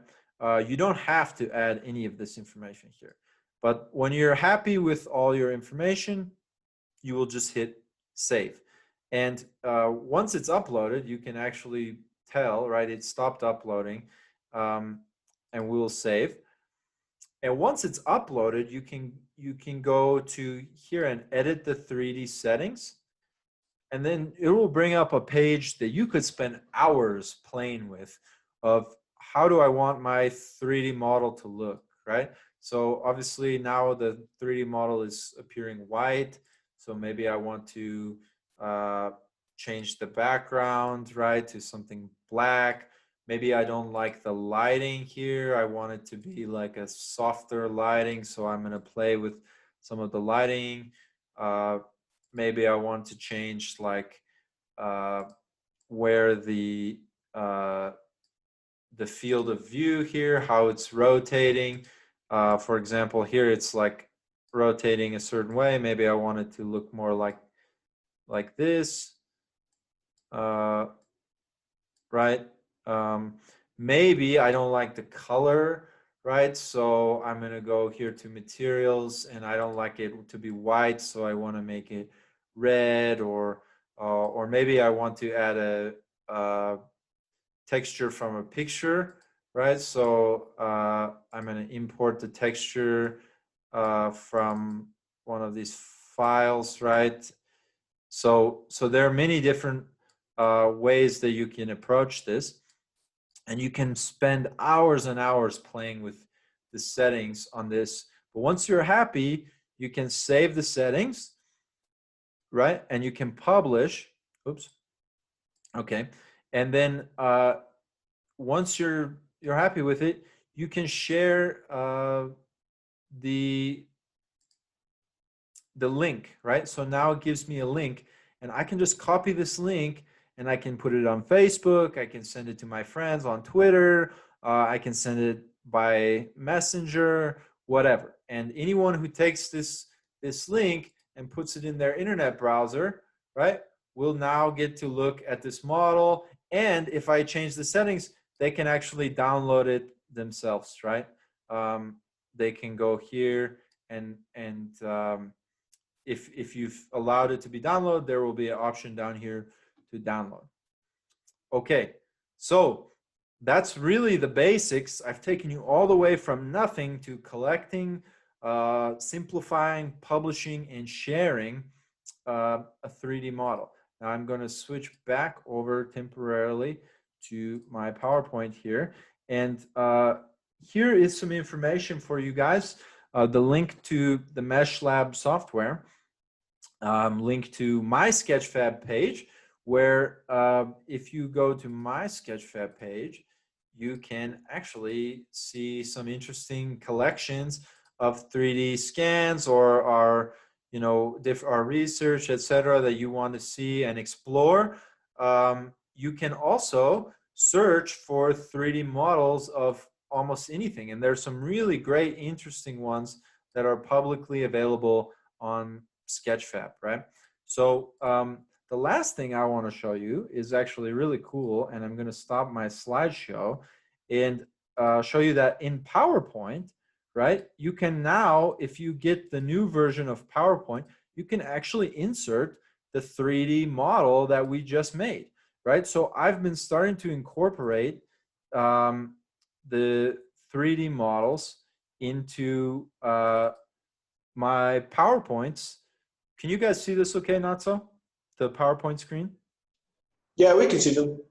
You don't have to add any of this information here. But when you're happy with all your information, you will just hit save. And once it's uploaded, you can actually tell, right, it stopped uploading, and we'll save. And once it's uploaded, you can go to here and edit the 3D settings. And then it will bring up a page that you could spend hours playing with of how do I want my 3D model to look, right? So obviously now the 3D model is appearing white. So maybe I want to change the background, right, to something black. Maybe I don't like the lighting here. I want it to be like a softer lighting. So I'm going to play with some of the lighting. Maybe I want to change like where the field of view here, how it's rotating. For example, here it's like rotating a certain way. Maybe I want it to look more like this, right? Maybe I don't like the color, right? So I'm gonna go here to materials, and I don't like it to be white, so I want to make it red, or maybe I want to add a texture from a picture, right? So I'm gonna import the texture from one of these files, right? So there are many different ways that you can approach this, and you can spend hours and hours playing with the settings on this. But once you're happy, you can save the settings, right? And you can publish. Oops. Okay. And then once you're happy with it, you can share the link, right? So now it gives me a link, and I can just copy this link and I can put it on Facebook. I can send it to my friends on Twitter. I can send it by Messenger, whatever. And anyone who takes this link and puts it in their internet browser, right, will now get to look at this model. And if I change the settings, they can actually download it themselves, right? They can go here and if you've allowed it to be downloaded, there will be an option down here to download. Okay, so that's really the basics. I've taken you all the way from nothing to collecting, simplifying, publishing, and sharing a 3D model. Now I'm going to switch back over temporarily to my PowerPoint here. And here is some information for you guys. The link to the Mesh Lab software, link to my Sketchfab page, where if you go to my Sketchfab page, you can actually see some interesting collections of 3D scans or our, you know, our research, etc., that you want to see and explore. You can also search for 3D models of almost anything, and there's some really great, interesting ones that are publicly available on Sketchfab, right? So the last thing I want to show you is actually really cool, and I'm going to stop my slideshow and show you that in PowerPoint, right, you can now, if you get the new version of PowerPoint, you can actually insert the 3D model that we just made, right? So I've been starting to incorporate the 3D models into my PowerPoints. Can you guys see this okay, Natso? The PowerPoint screen? Yeah, we can see them.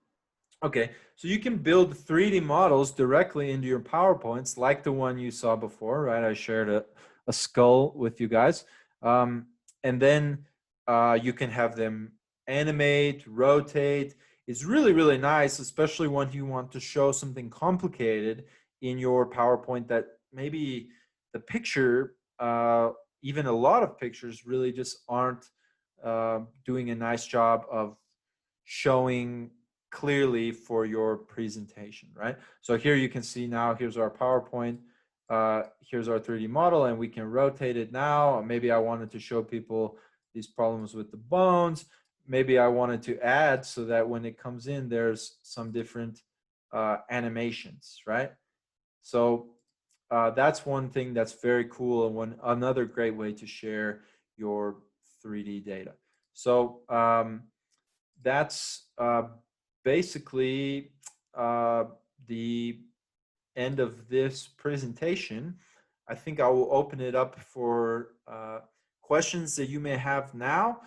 Okay, so you can build 3D models directly into your PowerPoints like the one you saw before, right? I shared a skull with you guys. And then you can have them animate, rotate. It's really, really nice, especially when you want to show something complicated in your PowerPoint that maybe the picture, even a lot of pictures really just aren't doing a nice job of showing clearly for your presentation, right? So here you can see now, here's our PowerPoint, here's our 3D model, and we can rotate it now. Maybe I wanted to show people these problems with the bones. Maybe I wanted to add so that when it comes in, there's some different animations, right? So that's one thing that's very cool, and another great way to share your 3D data. So that's basically the end of this presentation. I think I will open it up for questions that you may have now,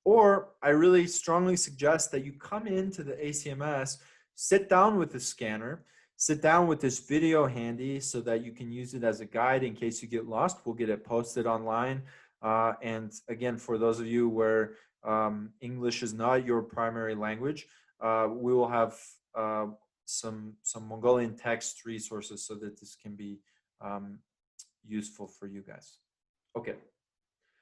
or I really strongly suggest that you come into the ACMS, sit down with the scanner, sit down with this video handy so that you can use it as a guide in case you get lost. We'll get it posted online. And again, for those of you where English is not your primary language, we will have some Mongolian text resources so that this can be useful for you guys. Okay,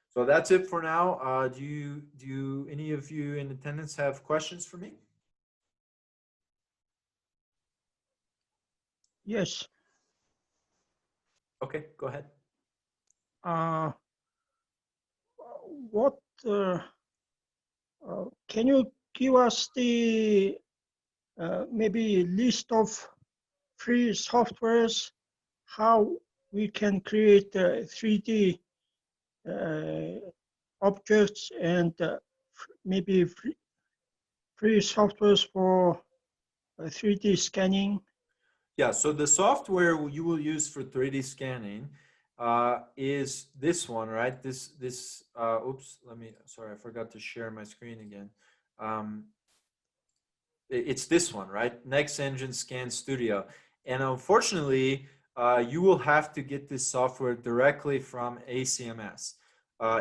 so that's it for now. Do any of you in attendance have questions for me? Yes. Okay, go ahead. What can you give us the maybe list of free softwares how we can create 3D objects and maybe free softwares for 3D scanning? Yeah, so the software you will use for 3D scanning is this one, right? Oops, sorry, I forgot to share my screen again. It's this one, right? Next Engine Scan Studio. And unfortunately, you will have to get this software directly from ACMS.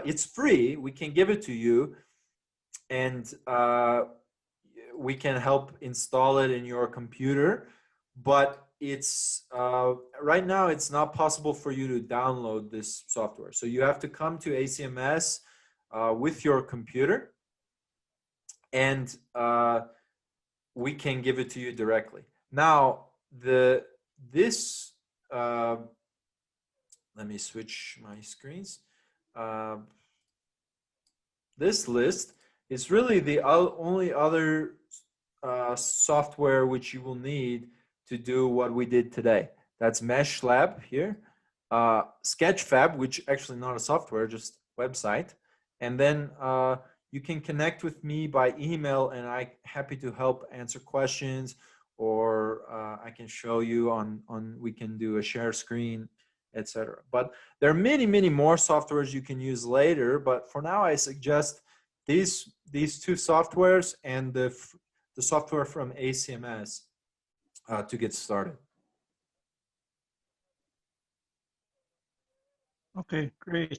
It's free, we can give it to you, and we can help install it in your computer, but it's right now it's not possible for you to download this software. So you have to come to ACMS with your computer, and we can give it to you directly. Now let me switch my screens. This list is really the only other software which you will need to do what we did today. That's Mesh Lab here, Sketchfab, which actually not a software, just website. And then you can connect with me by email, and I'm happy to help answer questions, or I can show you we can do a share screen, etc. But there are many, many more softwares you can use later. But for now, I suggest these two softwares and the software from ACMS to get started. Okay, great.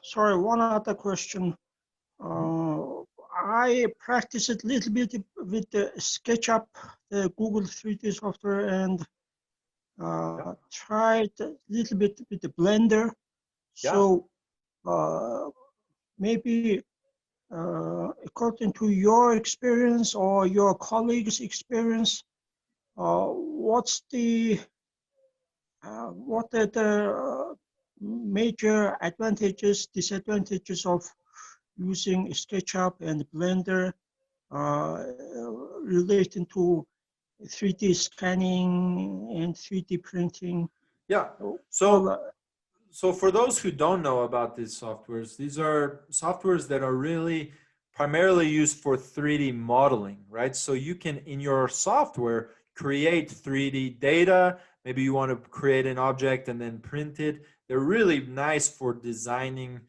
Sorry, one other question. I practiced a little bit with the SketchUp, the Google 3D software, and tried a little bit with the Blender. So maybe according to your experience or your colleagues' experience, what are the major advantages, disadvantages of using SketchUp and Blender relating to 3D scanning and 3D printing? Yeah. So for those who don't know about these softwares, these are softwares that are really primarily used for 3D modeling, right? So you can, in your software, create 3D data. Maybe you want to create an object and then print it. They're really nice for designing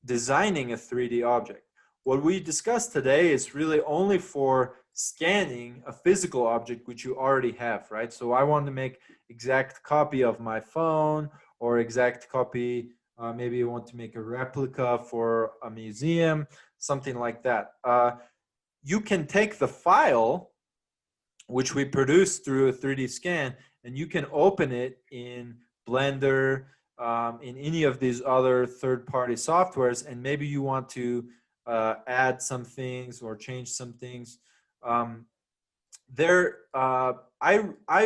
designing a 3D object. What we discussed today is really only for scanning a physical object which you already have, right? So I want to make exact copy of my phone, or exact copy, maybe you want to make a replica for a museum, something like that. You can take the file which we produce through a 3D scan, and you can open it in Blender, in any of these other third-party softwares, and maybe you want to add some things or change some things. I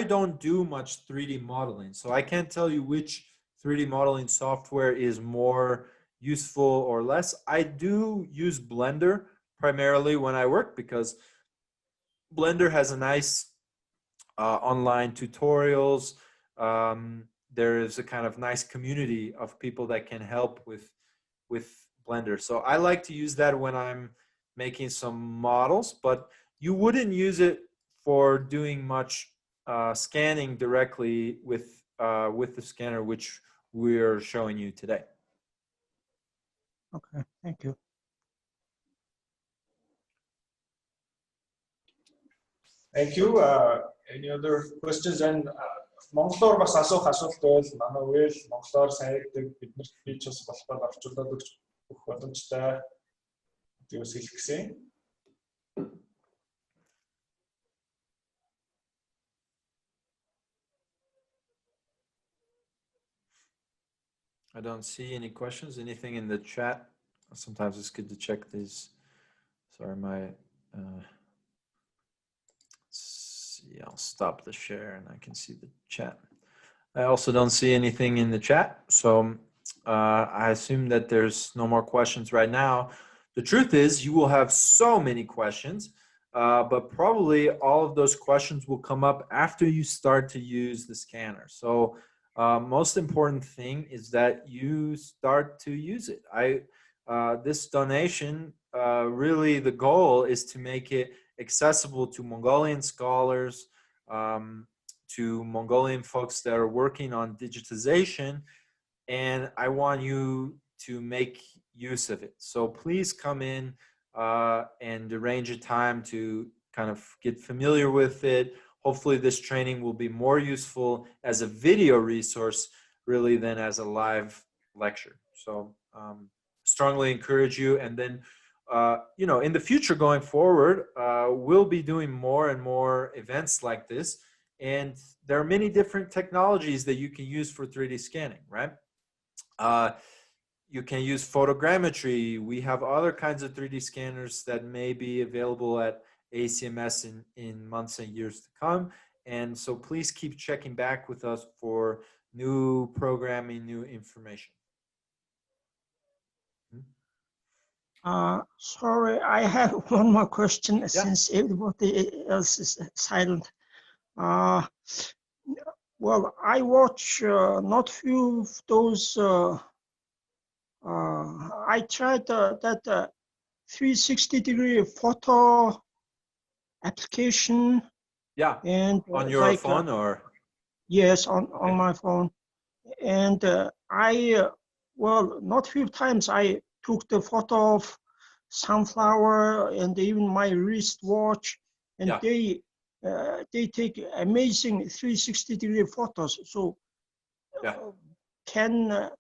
don't do much 3D modeling, so I can't tell you which 3D modeling software is more useful or less. I do use Blender primarily when I work, because Blender has a nice online tutorials. There is a kind of nice community of people that can help with Blender. So I like to use that when I'm making some models, but you wouldn't use it for doing much scanning directly with the scanner which we're showing you today. Okay, thank you. Thank you. Any other questions? And Монголоор бас асуух асуулт байвал манай үйл монголоор сайн ярьдаг, биднэрт би ч бас болохоор орчуулад өгөх боломжтой зүйлс хэлэх гэсэн. I don't see any questions, anything in the chat. Sometimes it's good to check these. Sorry, yeah, I'll stop the share and I can see the chat. I also don't see anything in the chat, so I assume that there's no more questions right now. The truth is, you will have so many questions, but probably all of those questions will come up after you start to use the scanner. So most important thing is that you start to use it. This donation, really the goal is to make it accessible to Mongolian scholars, to Mongolian folks that are working on digitization, and I want you to make use of it. So please come in and arrange a time to kind of get familiar with it. Hopefully this training will be more useful as a video resource really than as a live lecture. So strongly encourage you. And then you know, in the future going forward, we'll be doing more and more events like this. And there are many different technologies that you can use for 3D scanning, right? You can use photogrammetry. We have other kinds of 3D scanners that may be available at ACMS in months and years to come. And so please keep checking back with us for new programming, new information. Sorry, I have one more question Yeah. since everybody else is silent. Well, I watch not few of those. I tried that 360-degree photo application. Yeah. And On your phone or? Yes, on Okay. my phone. And well, not few times I took the photo of sunflower and even my wristwatch, and Yeah. they take amazing 360-degree photos. So Yeah. can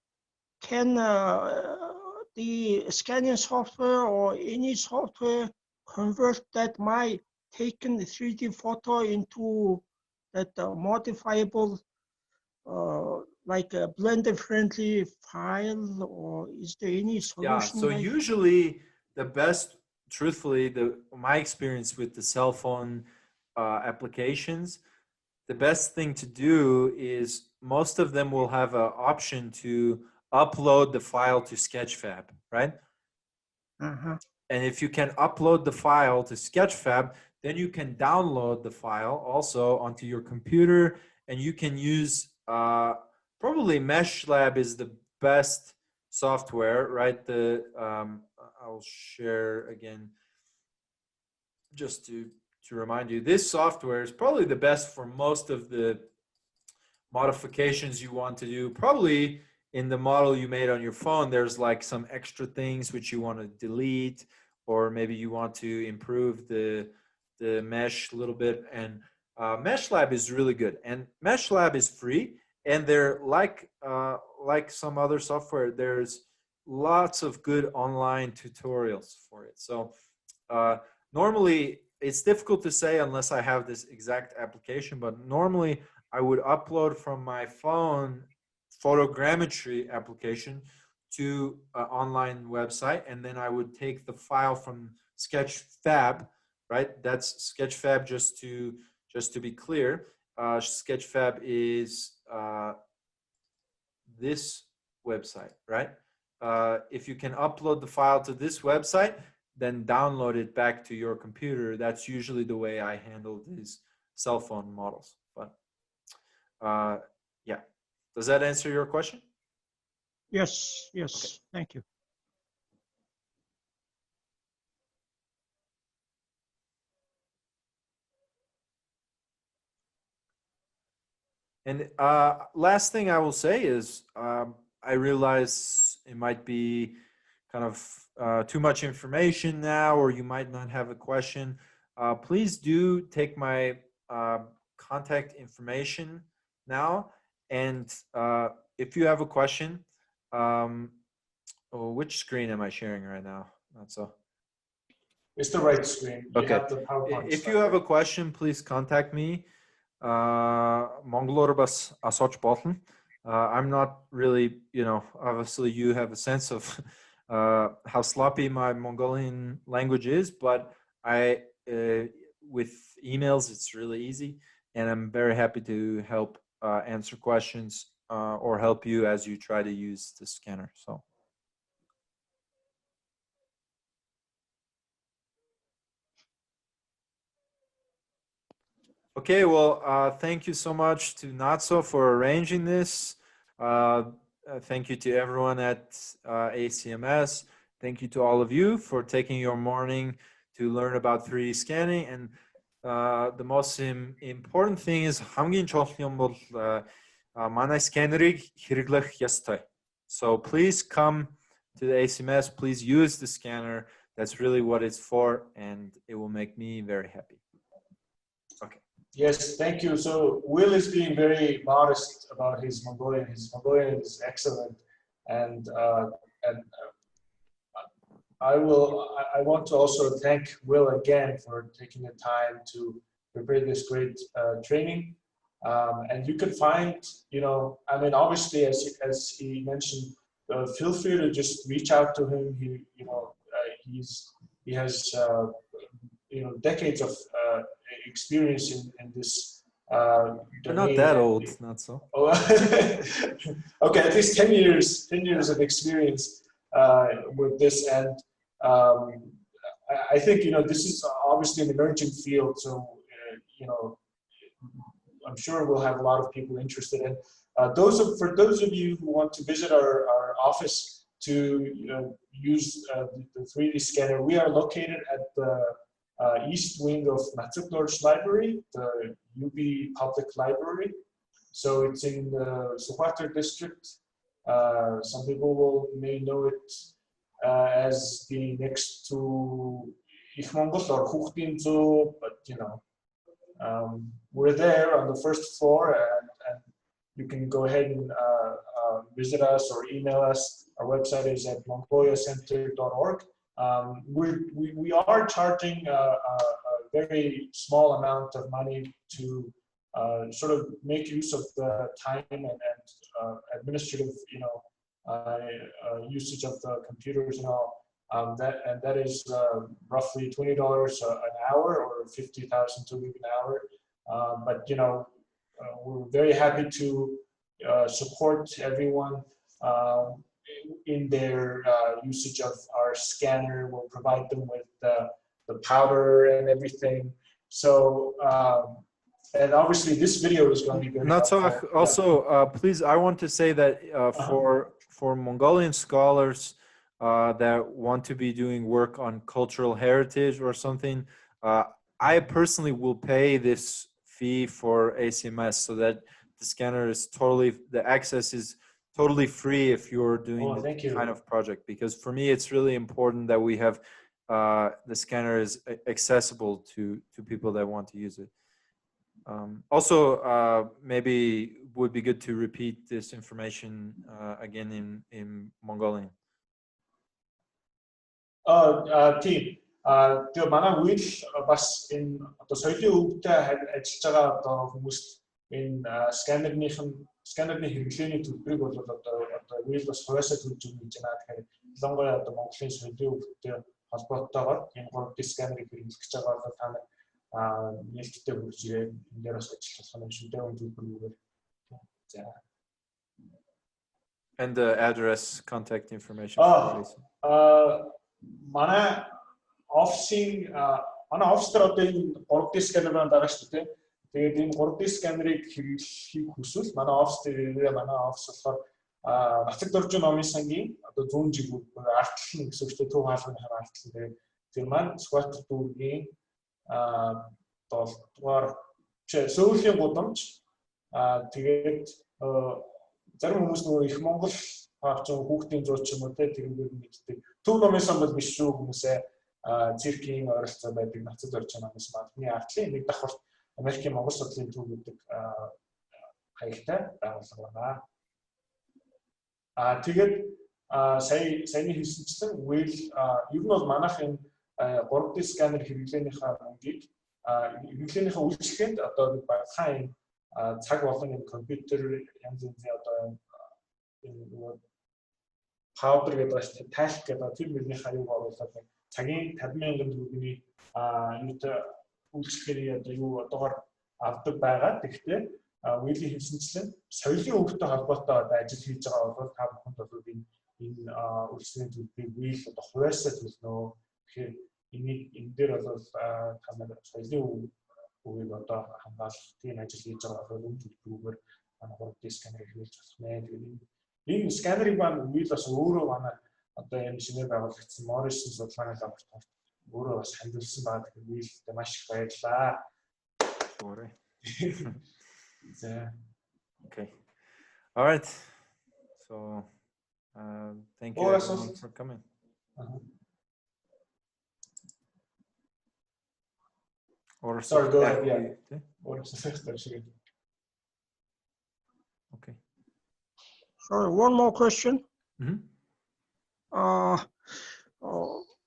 the scanning software or any software convert that my taken 3D photo into that modifiable, like a blender-friendly file, or is there any Yeah. solution? So usually the best, truthfully, my experience with the cell phone applications, the best thing to do is most of them will have an option to upload the file to Sketchfab, right? Uh-huh. And if you can upload the file to Sketchfab, then you can download the file also onto your computer, and you can use probably MeshLab is the best software, right? I'll share again just to remind you. This software is probably the best for most of the modifications you want to do. Probably in the model you made on your phone, there's like some extra things which you want to delete, or maybe you want to improve the mesh a little bit. And MeshLab is really good, and MeshLab is free, and they're like some other software. There's lots of good online tutorials for it. So normally it's difficult to say unless I have this exact application, but normally I would upload from my phone photogrammetry application to an online website, and then I would take the file from Sketchfab, right? That's Sketchfab, just to be clear. Sketchfab is this website, right? If you can upload the file to this website, then download it back to your computer. That's usually the way I handle these cell phone models. But yeah, does that answer your question? Yes, yes, Okay. thank you. And last thing I will say is I realize it might be kind of too much information now, or you might not have a question. Please do take my contact information now. And if you have a question, which screen am I sharing right now? Not so. It's the right screen. You Okay. have the PowerPoint. If you have a question, please contact me. Mongolorubas asoch bolton. I'm not really, obviously you have a sense of how sloppy my Mongolian language is, but with emails, it's really easy, and I'm very happy to help answer questions or help you as you try to use the scanner. So. Okay, well, thank you so much to Natso for arranging this. Thank you to everyone at ACMS. Thank you to all of you for taking your morning to learn about 3D scanning. And the most important thing is хамгийн чухал бол манай сканерыг хэрэглэх ёстой. So please come to the ACMS. Please use the scanner. That's really what it's for, and it will make me very happy. Okay. Yes, thank you. So Will is being very modest about his Mongolian. His Mongolian is excellent, and I want to also thank Will again for taking the time to prepare this great training. And you can find, obviously, as he mentioned, feel free to just reach out to him. He has decades of experience in this domain. You're not that old, not so. Oh, okay, at least 10 years of experience with this, and I think, you know, this is obviously an emerging field, so you know, I'm sure we'll have a lot of people interested in. For those of you who want to visit our office to use the 3D scanner, we are located at the east wing of Matsuklor's library, the UB Public Library. So it's in the Sukhwater district. Some people may know it as being next to Ich Mongol or Huchtin Zoo, but you know, we're there on the first floor, and you can go ahead and visit us or email us. Our website is at mongoliacenter.org. We are charging a very small amount of money to sort of make use of the time and administrative, you know, usage of the computers and all. That is roughly $20 an hour, or 50,000 to an hour. But you know, we're very happy to support everyone in their usage of our scanner. We'll provide them with the powder and everything. So, and obviously this video is going to be very helpful. Also, please, I want to say that for Mongolian scholars that want to be doing work on cultural heritage or something, I personally will pay this fee for ACMS, so that the scanner is the access is totally free if you're doing this kind of project. Because for me, it's really important that we have the scanner is accessible to people that want to use it. Also, maybe would be good to repeat this information again in Mongolian. Тийм. Тэгээ манай үйл бас энэ одоо соёлын өвгтэй ажиллаж байгаа одоо хүмүүст энэ сканерны хэрэглээний төлбөрийг бол одоо үйл бас хувьяасаа төлж өгнө гэж байна. Тэгэхээр ялангуяа одоо Монголын соёлын өвгтэй холбоотойгоор энэ 3D сканерыг хэрэглэх гэж байгаа бол та нар нээлттэй хүрч ирээд энэ дээр бас ажиллах юм шүү дээ. Төлбөрүүгээр. За. And the address, contact information. Манай офисын офис дээр одоо энэ 3D сканераар дараа шүү дээ. Тэгээд энэ 3D сканерыг хэрэглэхийг хүсвэл манай офис дээр ирээ. Манай офис болохоор Батцэг дөржин номын сангийн одоо 100 жиг артлан гэсэн үгтэй төв хаалганы артлан. Тэр маань Суkhwater дүүргийн 7-дугаар сөүлийн гудамж. Тэгээд зарим хүмүүс нөгөө их Монгол хаагчаа хүүхдийн зууч юм уу те тэрүүгээр мэддэг. Төв номын сан бол биш шүү хүмүүсээ циркийн ойролцоо байдаг Батцэг дөржин номын сангийн артлын нэг давхар Америкийн Монгол судлалын төв гэдэг хаягтай байгууллага байна. Тэгээд саяны хэлсэнчлэн үйл ер нь бол манайх энэ 3D сканер хэрэглээнийхээ мөнгийг хэрэглээнийхээ үйлчлэгэнд одоо багахан цаг болон энэ компьютер янз янзын одоо энэ powder гэдэг нь тайлх гэдэг тэр мөрнийхээ аюуг оруулаад цагийн 50,000 төгрөгийн юутай үйлчлэгийн одоо юу одоогоор авдаг байгаа. Тэгэхдээ үеийн хэлсэнчлэн соёлын өвгтэй холбоотой одоо ажил хийж байгаа бол та бүхэнд бол энэ үйлчлэгийн төлбөрийг үйл одоо хувьяасаа төлнө. Тэгэхээр энэ дээр бол та нар соёлын үгийг одоо хамгаалах тийм ажил хийж байгаа бол энэ төлбөрөөр манай 3D сканер хэрэглэж болох нэ. Тэгээд энэ сканерыг маань үйл бас өөрөө манай одоо энэ шинээр байгуулагдсан Morrison судалгааны лабораторид өөрөө бас хамжуулсан байгаа. Тэгэхээр үйлдээ маш их баярлалаа. Okay. All right. So, thank you everyone for coming. Or sorry, go ahead. Yeah. Okay. Sorry, one more question. Mm-hmm.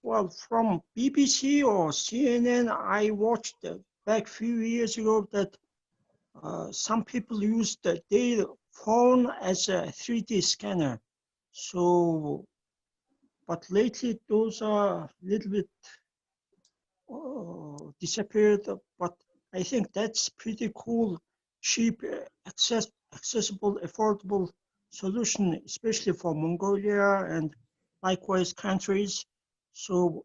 Well, from BBC or CNN, I watched back a few years ago that some people used their phone as a 3D scanner. So, but lately those are a little bit disappeared. But I think that's pretty cool, cheap, accessible, affordable solution, especially for Mongolia and likewise countries. So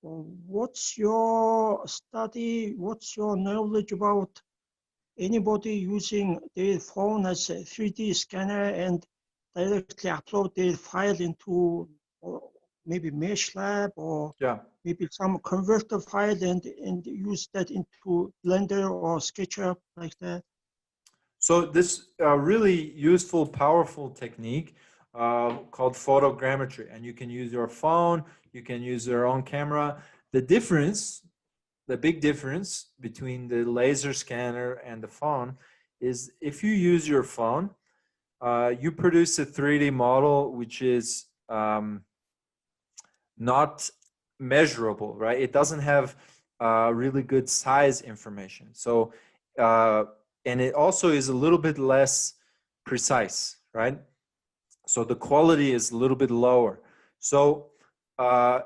what's your study, what's your knowledge about anybody using their phone as a 3D scanner and directly upload their file into maybe MeshLab or Yeah. maybe some converter file and use that into Blender or SketchUp like that? So this really useful, powerful technique called photogrammetry, and you can use your phone, you can use your own camera. The difference, the big difference between the laser scanner and the phone is if you use your phone, you produce a 3D model which is not measurable, right? It doesn't have really good size information. So, and it also is a little bit less precise, right? So the quality is a little bit lower. So I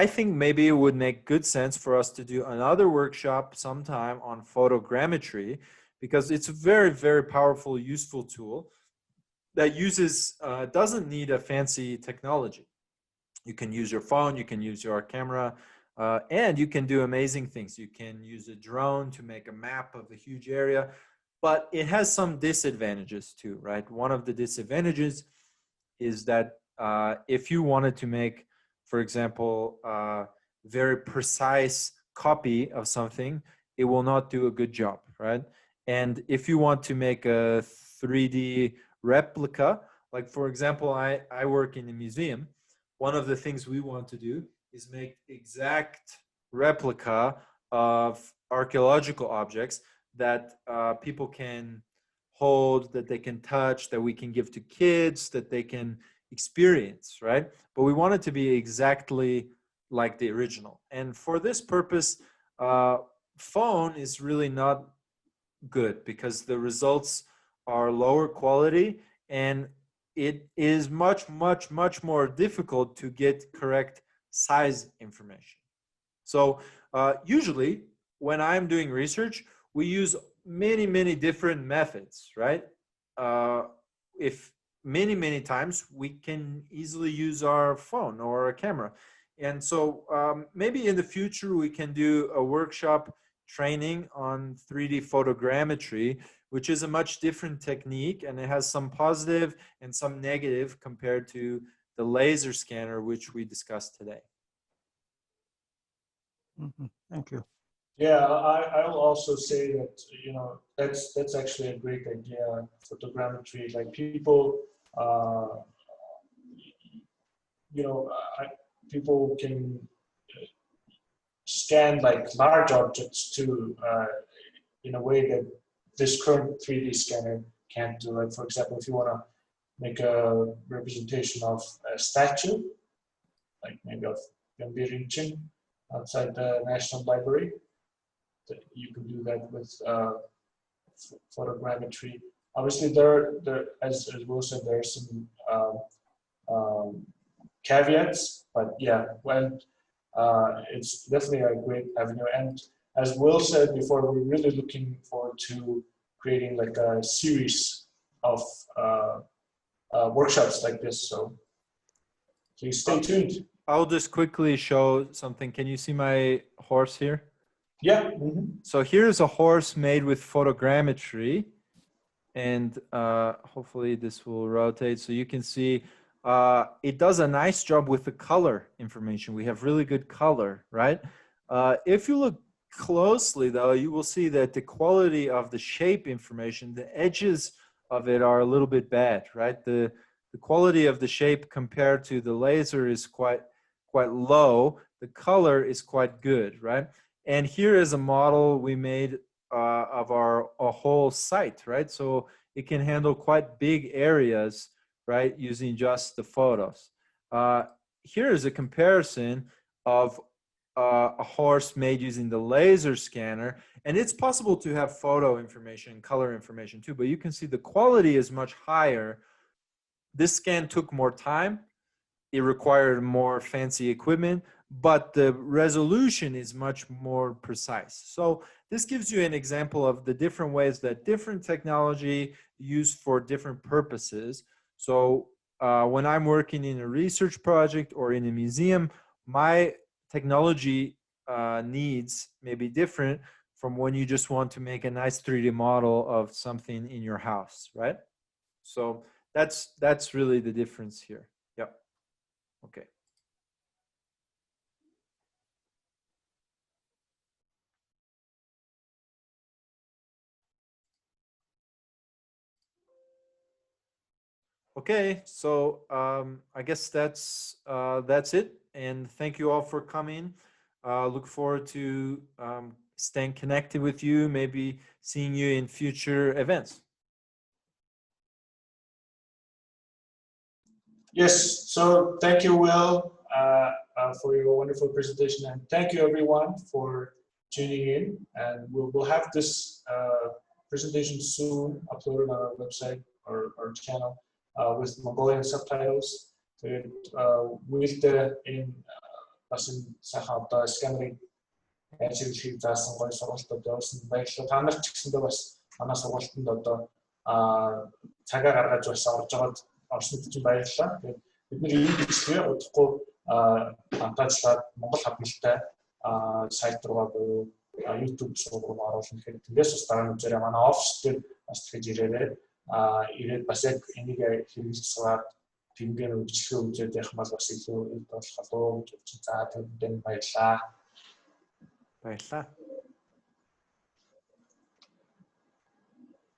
think maybe it would make good sense for us to do another workshop sometime on photogrammetry, because it's a very, very powerful, useful tool that uses, doesn't need a fancy technology. You can use your phone, you can use your camera, and you can do amazing things. You can use a drone to make a map of a huge area, but it has some disadvantages too, right? One of the disadvantages is that if you wanted to make, for example, a very precise copy of something, it will not do a good job, right? And if you want to make a 3D replica, like for example, I work in a museum. One of the things we want to do is make exact replica of archaeological objects that people can hold, that they can touch, that we can give to kids, that they can experience, right? But we want it to be exactly like the original. And for this purpose, phone is really not good because the results are lower quality, and it is much, much, much more difficult to get correct size information. So usually when I'm doing research, we use many, many different methods, right? If many times we can easily use our phone or a camera. And so maybe in the future we can do a workshop training on 3D photogrammetry, which is a much different technique, and it has some positive and some negative compared to the laser scanner, which we discussed today. Mm-hmm. Thank you. Yeah, I'll also say that, you know, that's actually a great idea, photogrammetry. Like people, you know, people can scan like large objects too, in a way that this current 3D scanner can't do. Like for example, if you want to make a representation of a statue, like maybe of Gambir outside the National Library, you can do that with photogrammetry. Obviously, as Will said, there are some caveats, but yeah, when it's definitely a great avenue. And as Will said before, we're really looking forward to creating like a series of workshops like this. So please stay tuned. I'll just quickly show something. Can you see my horse here? Yeah. So here's a horse made with photogrammetry, and hopefully this will rotate so you can see it does a nice job with the color information. We have really good color, right? If you look closely though, you will see that the quality of the shape information, the edges of it are a little bit bad, right? The quality of the shape compared to the laser is quite low. The color is quite good, right? And here is a model we made of a whole site, right? So it can handle quite big areas, right, using just the photos. Here is a comparison of a horse made using the laser scanner, and it's possible to have photo information, color information too, but you can see the quality is much higher. This scan took more time. It required more fancy equipment, but the resolution is much more precise. So this gives you an example of the different ways that different technology used for different purposes. So when I'm working in a research project or in a museum, my technology needs may be different from when you just want to make a nice 3D model of something in your house, right? So that's really the difference here. Yep. Okay. Okay, so I guess that's it, and thank you all for coming. Look forward to staying connected with you, maybe seeing you in future events. Yes, so thank you, Will, for your wonderful presentation, and thank you everyone for tuning in. And we'll have this presentation soon uploaded on our website or our channel with Mongolian subtitles. With the in бас сайхан одоо сканерыг ажиглахыг заасан гоё сургалтууд явуулсан баярлалаа. Та нарт ч гэсэндээ бас манай сургалтанд одоо цагаа гаргаж бас орж байгаад орсонд чинь баярлалаа. Тэгээд бид нар энэ бичлэгээ удахгүй хамтаачлаад Монгол хадгалтай сайт руу буюу YouTube сувг руу оруулах гэхэд тэндээс бас дараа нь үзээрэй. Манай офис дээр бас тэгж ирээрэй. Ирээд бас яг энийг хэрэгжиж сураад тэмдэглэн бичлэгээ үзээд явах мал бас илүү болох болов уу гэж бодчих. За тэгвэл баярлалаа. Баярлалаа.